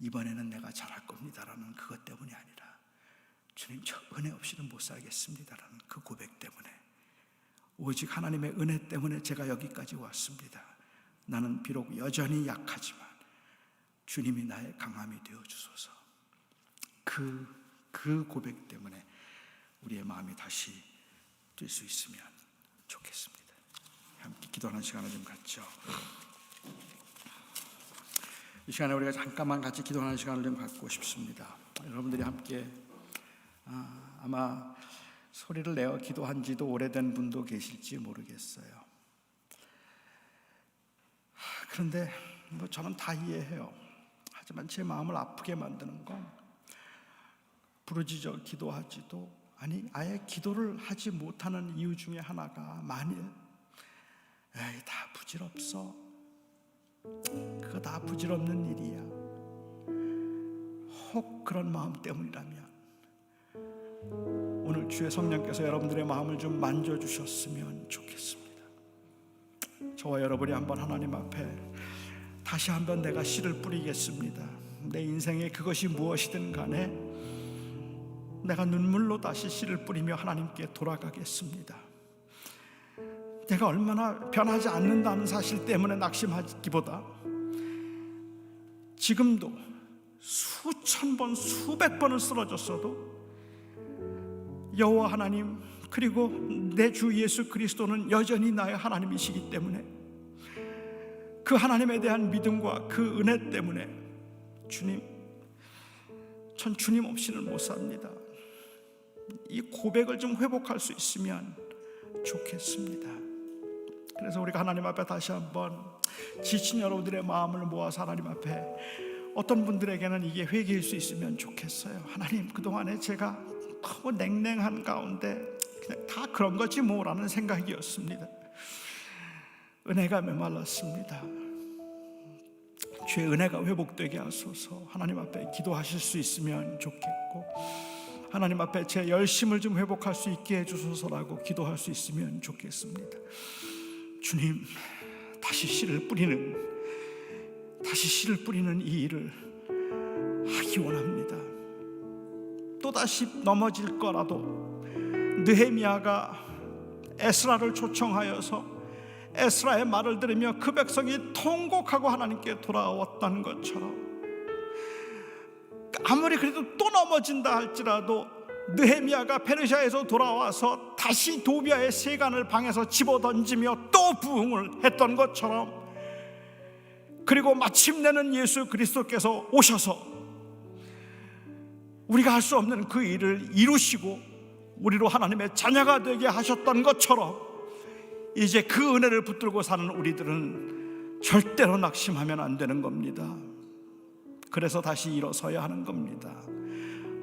이번에는 내가 잘할 겁니다라는 그것 때문이 아니라, 주님 저 은혜 없이는 못 살겠습니다라는 그 고백 때문에, 오직 하나님의 은혜 때문에 제가 여기까지 왔습니다. 나는 비록 여전히 약하지만 주님이 나의 강함이 되어 주소서. 그 고백 때문에 우리의 마음이 다시 뛸 수 있으면 좋겠습니다. 함께 기도하는 시간을 좀 갖죠. 이 시간에 우리가 잠깐만 같이 기도하는 시간을 좀 갖고 싶습니다. 여러분들이 함께 아마 소리를 내어 기도한 지도 오래된 분도 계실지 모르겠어요. 그런데 저는 다 이해해요. 하지만 제 마음을 아프게 만드는 건, 부르짖어 기도하지도 아예 기도를 하지 못하는 이유 중에 하나가, 만일 에이 다 부질없어, 그거 다 부질없는 일이야, 혹 그런 마음 때문이라면 오늘 주의 성령께서 여러분들의 마음을 좀 만져주셨으면 좋겠습니다. 저와 여러분이 한번 하나님 앞에 다시 한번 내가 씨를 뿌리겠습니다. 내 인생에 그것이 무엇이든 간에 내가 눈물로 다시 씨를 뿌리며 하나님께 돌아가겠습니다. 내가 얼마나 변하지 않는다는 사실 때문에 낙심하기보다, 지금도 수천 번 수백 번을 쓰러졌어도 여호와 하나님 그리고 내 주 예수 그리스도는 여전히 나의 하나님이시기 때문에, 그 하나님에 대한 믿음과 그 은혜 때문에 주님, 전 주님 없이는 못 삽니다. 이 고백을 좀 회복할 수 있으면 좋겠습니다. 그래서 우리가 하나님 앞에 다시 한번 지친 여러분들의 마음을 모아서 하나님 앞에, 어떤 분들에게는 이게 회개일 수 있으면 좋겠어요. 하나님, 그동안에 제가 너무 냉랭한 가운데 그냥 다 그런 거지 뭐라는 생각이었습니다. 은혜가 메말랐습니다. 주의 은혜가 회복되게 하소서. 하나님 앞에 기도하실 수 있으면 좋겠고, 하나님 앞에 제 열심을 좀 회복할 수 있게 해주소서라고 기도할 수 있으면 좋겠습니다. 주님, 다시 씨를 뿌리는 다시 씨를 뿌리는 이 일을 하기 원합니다. 또다시 넘어질 거라도 느헤미야가 에스라를 초청하여서 에스라의 말을 들으며 그 백성이 통곡하고 하나님께 돌아왔다는 것처럼, 아무리 그래도 또 넘어진다 할지라도 느헤미야가 페르시아에서 돌아와서 다시 도비아의 세간을 방에서 집어던지며 또 부흥을 했던 것처럼, 그리고 마침내는 예수 그리스도께서 오셔서 우리가 할 수 없는 그 일을 이루시고 우리로 하나님의 자녀가 되게 하셨던 것처럼, 이제 그 은혜를 붙들고 사는 우리들은 절대로 낙심하면 안 되는 겁니다. 그래서 다시 일어서야 하는 겁니다.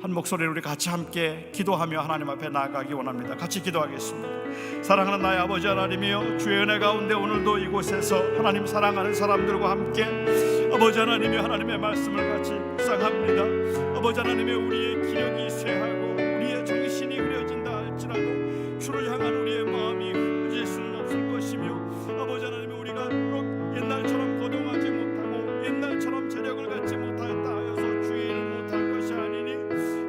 한 목소리로 우리 같이 함께 기도하며 하나님 앞에 나아가기 원합니다. 같이 기도하겠습니다. 사랑하는 나의 아버지 하나님이여, 주의 은혜 가운데 오늘도 이곳에서 하나님 사랑하는 사람들과 함께 아버지 하나님이 하나님의 말씀을 같이 묵상합니다. 아버지 하나님의 우리의 기력이 쇠하고 우리의 정신이 흐려진다 할지라도 주를 향한 우리의 마음이 흐려질 수는 없을 것이며, 아버지 하나님이 우리가 비록 옛날처럼 거동하지 못하고 옛날처럼 재력을 갖지 못하였다 하여서 주의 일을 못할 것이 아니니,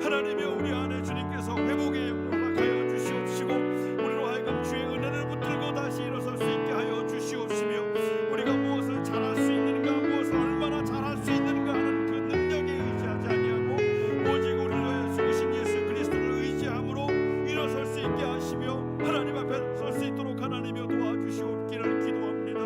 하나님이 우리 안에 주님께서 회복의 영광을 하여 주시옵시고 우리로 하여금 주의 은혜를 붙들고 다시 일어설 수 있게 하여 주시옵시며, 우리가 무엇을 잘할 수 있는가, 무엇을 얼마나 잘할 수 있는가 하는 그 능력에 의지하지 아니하고 오직 우리를 위하여 죽으신 예수 그리스도를 의지함으로 일어설 수 있게 하시며 하나님 앞에 설 수 있도록 하나님이여 도와주시옵기를 기도합니다.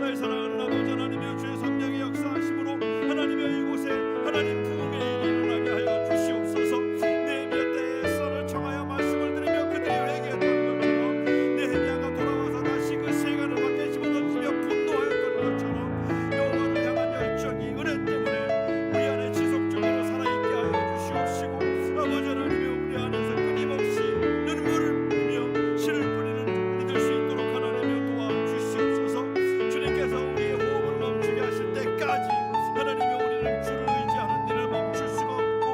나의 사랑하는 아버지 하나님이여, 주의 성령의 역사하심으로 하나님이여 이곳에 하나님 부흥의 일이 일어나게 하여 주시옵소서. 느헤미야 때에 에스라를 청하여 말씀을 들으며 그들이 회개했던 것처럼, 느헤미야가 돌아와서 다시 그 세간을 밖에 집어던지며 분노하였던 것처럼, 여호와를 향한 열정이 은혜 때문에 우리 안에 지속적으로 살아있게 하여 주시옵시고, 아버지 하나님이여 우리 안에서 끊임없이 눈물을 흘리며 씨를 뿌리는 우리 될 수 있도록 하나님이여 도와주시옵소서. 주님께서 우리의 호흡을 멈추게 하실 때까지 하나님이여 우리는 주를 의지하는 일을 멈출 수가 없고,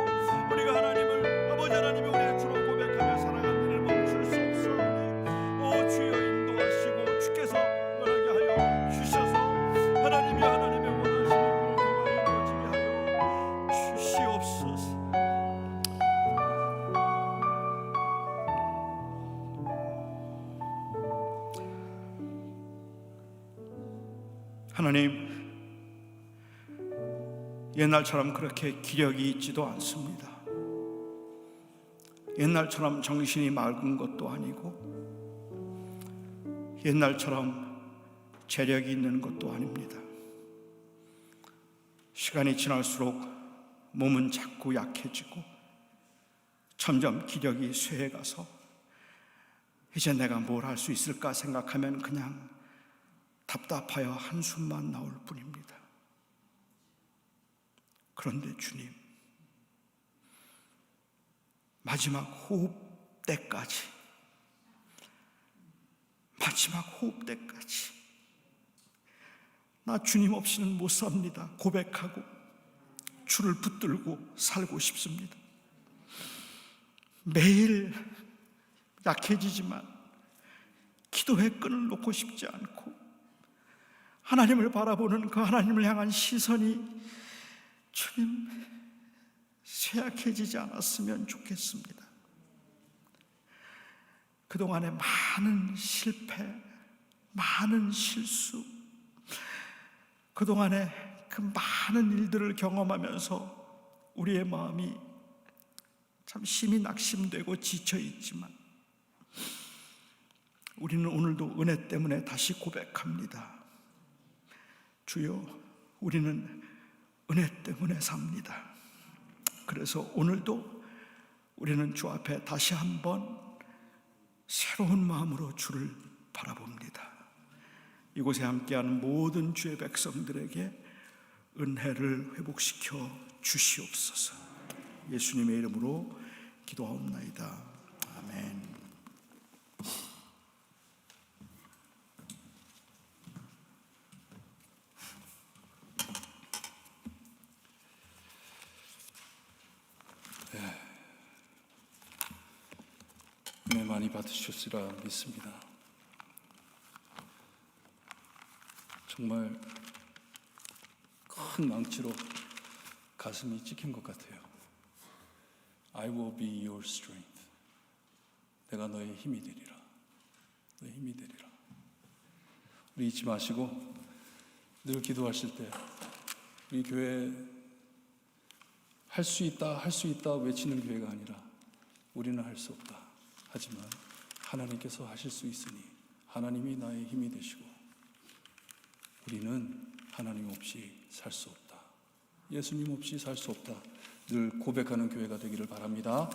우리가 하나님을 아버지 하나님이 우리의 주로 고백하며 살아가는 일을 멈출 수 없사오니, 오 주여 인도하시고 주께서 원하게 하여 주셔서 하나님이 하나님의 원하시는 일을 통하여 이루어지게 하여 주시옵소서. 하나님, 옛날처럼 그렇게 기력이 있지도 않습니다. 옛날처럼 정신이 맑은 것도 아니고 옛날처럼 재력이 있는 것도 아닙니다. 시간이 지날수록 몸은 자꾸 약해지고 점점 기력이 쇠해가서 이제 내가 뭘 할 수 있을까 생각하면 그냥 답답하여 한숨만 나올 뿐입니다. 그런데 주님, 마지막 호흡 때까지 나 주님 없이는 못 삽니다 고백하고 주를 붙들고 살고 싶습니다. 매일 약해지지만 기도의 끈을 놓고 싶지 않고, 하나님을 바라보는 그 하나님을 향한 시선이 주님 쇠약해지지 않았으면 좋겠습니다. 그동안의 많은 실패, 많은 실수, 그동안의 그 많은 일들을 경험하면서 우리의 마음이 참 심히 낙심되고 지쳐있지만, 우리는 오늘도 은혜 때문에 다시 고백합니다. 주여, 우리는 은혜 때문에 삽니다. 그래서 오늘도 우리는 주 앞에 다시 한번 새로운 마음으로 주를 바라봅니다. 이곳에 함께하는 모든 주의 백성들에게 은혜를 회복시켜 주시옵소서. 예수님의 이름으로 기도하옵나이다. 아멘. 은혜 많이 받으셨으리라 믿습니다. 정말 큰 망치로 가슴이 찍힌 것 같아요. I will be your strength. 내가 너의 힘이 되리라. 너의 힘이 되리라. 우리 잊지 마시고 늘 기도하실 때 우리 교회 할 수 있다, 할 수 있다 외치는 교회가 아니라 우리는 할 수 없다. 하지만 하나님께서 하실 수 있으니 하나님이 나의 힘이 되시고 우리는 하나님 없이 살 수 없다. 예수님 없이 살 수 없다. 늘 고백하는 교회가 되기를 바랍니다.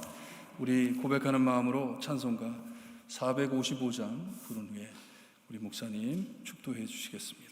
우리 고백하는 마음으로 찬송가 455장 부른 후에 우리 목사님 축도해 주시겠습니다.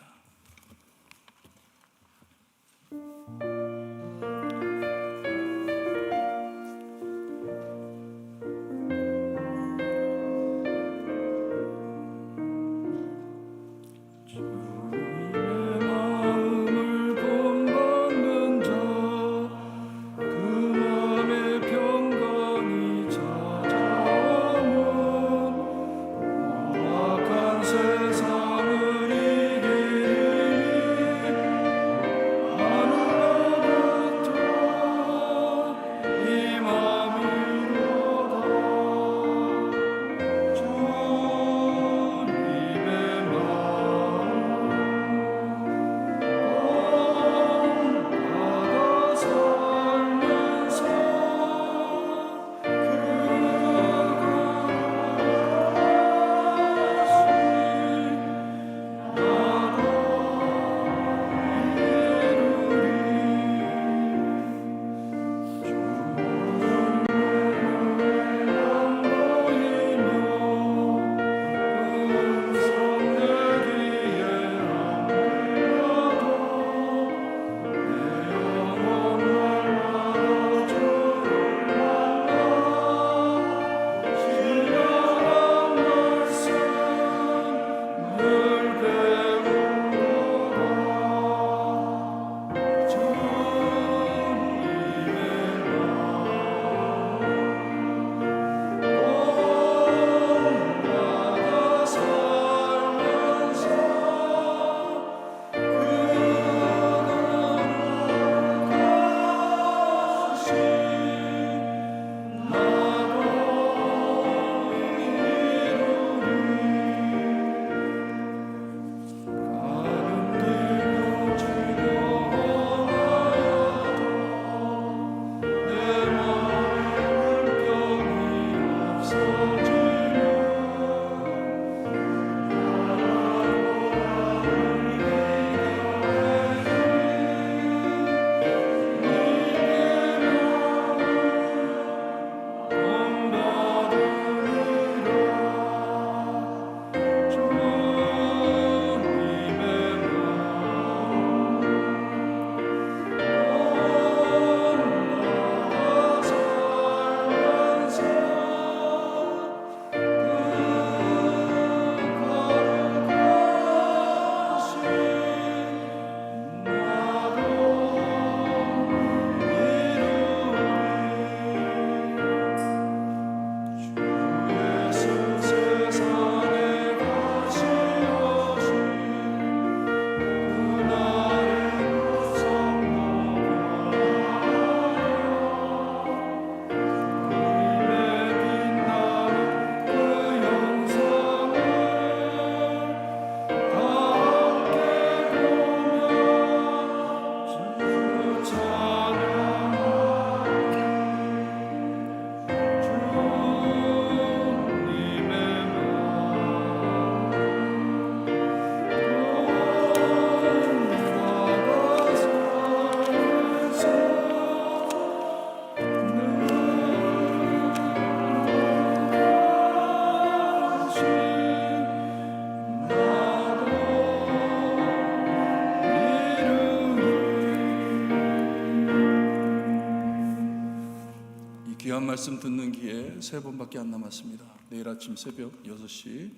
귀한 말씀 듣는 기회 3번밖에 안 남았습니다. 내일 아침 새벽 6시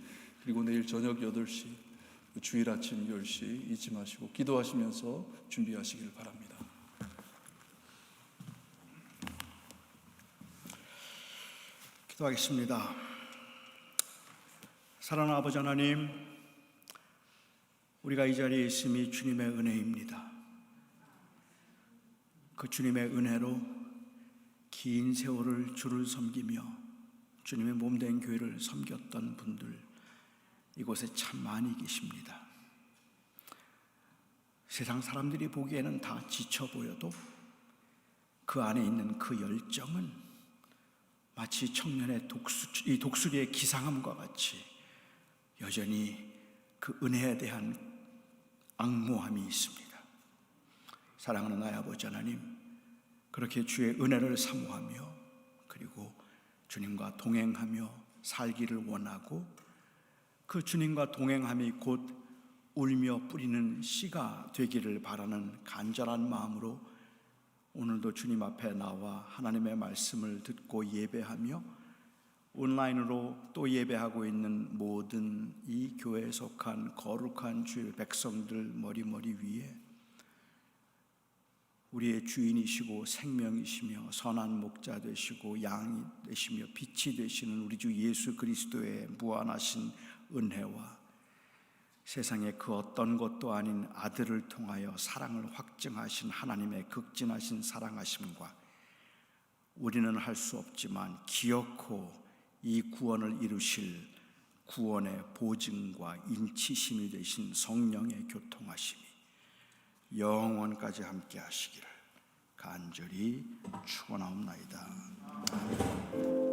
그리고 내일 저녁 8시 주일 아침 10시 잊지 마시고 기도하시면서 준비하시길 바랍니다. 기도하겠습니다. 사랑하는 아버지 하나님, 우리가 이 자리에 있음이 주님의 은혜입니다. 그 주님의 은혜로 긴 세월을 주를 섬기며 주님의 몸된 교회를 섬겼던 분들 이곳에 참 많이 계십니다. 세상 사람들이 보기에는 다 지쳐 보여도 그 안에 있는 그 열정은 마치 청년의 독수리의 기상함과 같이 여전히 그 은혜에 대한 앙모함이 있습니다. 사랑하는 나의 아버지 하나님, 그렇게 주의 은혜를 사모하며 그리고 주님과 동행하며 살기를 원하고 그 주님과 동행함이 곧 울며 뿌리는 씨가 되기를 바라는 간절한 마음으로 오늘도 주님 앞에 나와 하나님의 말씀을 듣고 예배하며 온라인으로 또 예배하고 있는 모든 이 교회에 속한 거룩한 주의 백성들 머리 위에 우리의 주인이시고 생명이시며 선한 목자 되시고 양이 되시며 빛이 되시는 우리 주 예수 그리스도의 무한하신 은혜와 세상의 그 어떤 것도 아닌 아들을 통하여 사랑을 확증하신 하나님의 극진하신 사랑하심과 우리는 할 수 없지만 기어코 이 구원을 이루실 구원의 보증과 인치심이 되신 성령의 교통하심이 영원까지 함께 하시기를 간절히 축원하옵나이다. 아멘.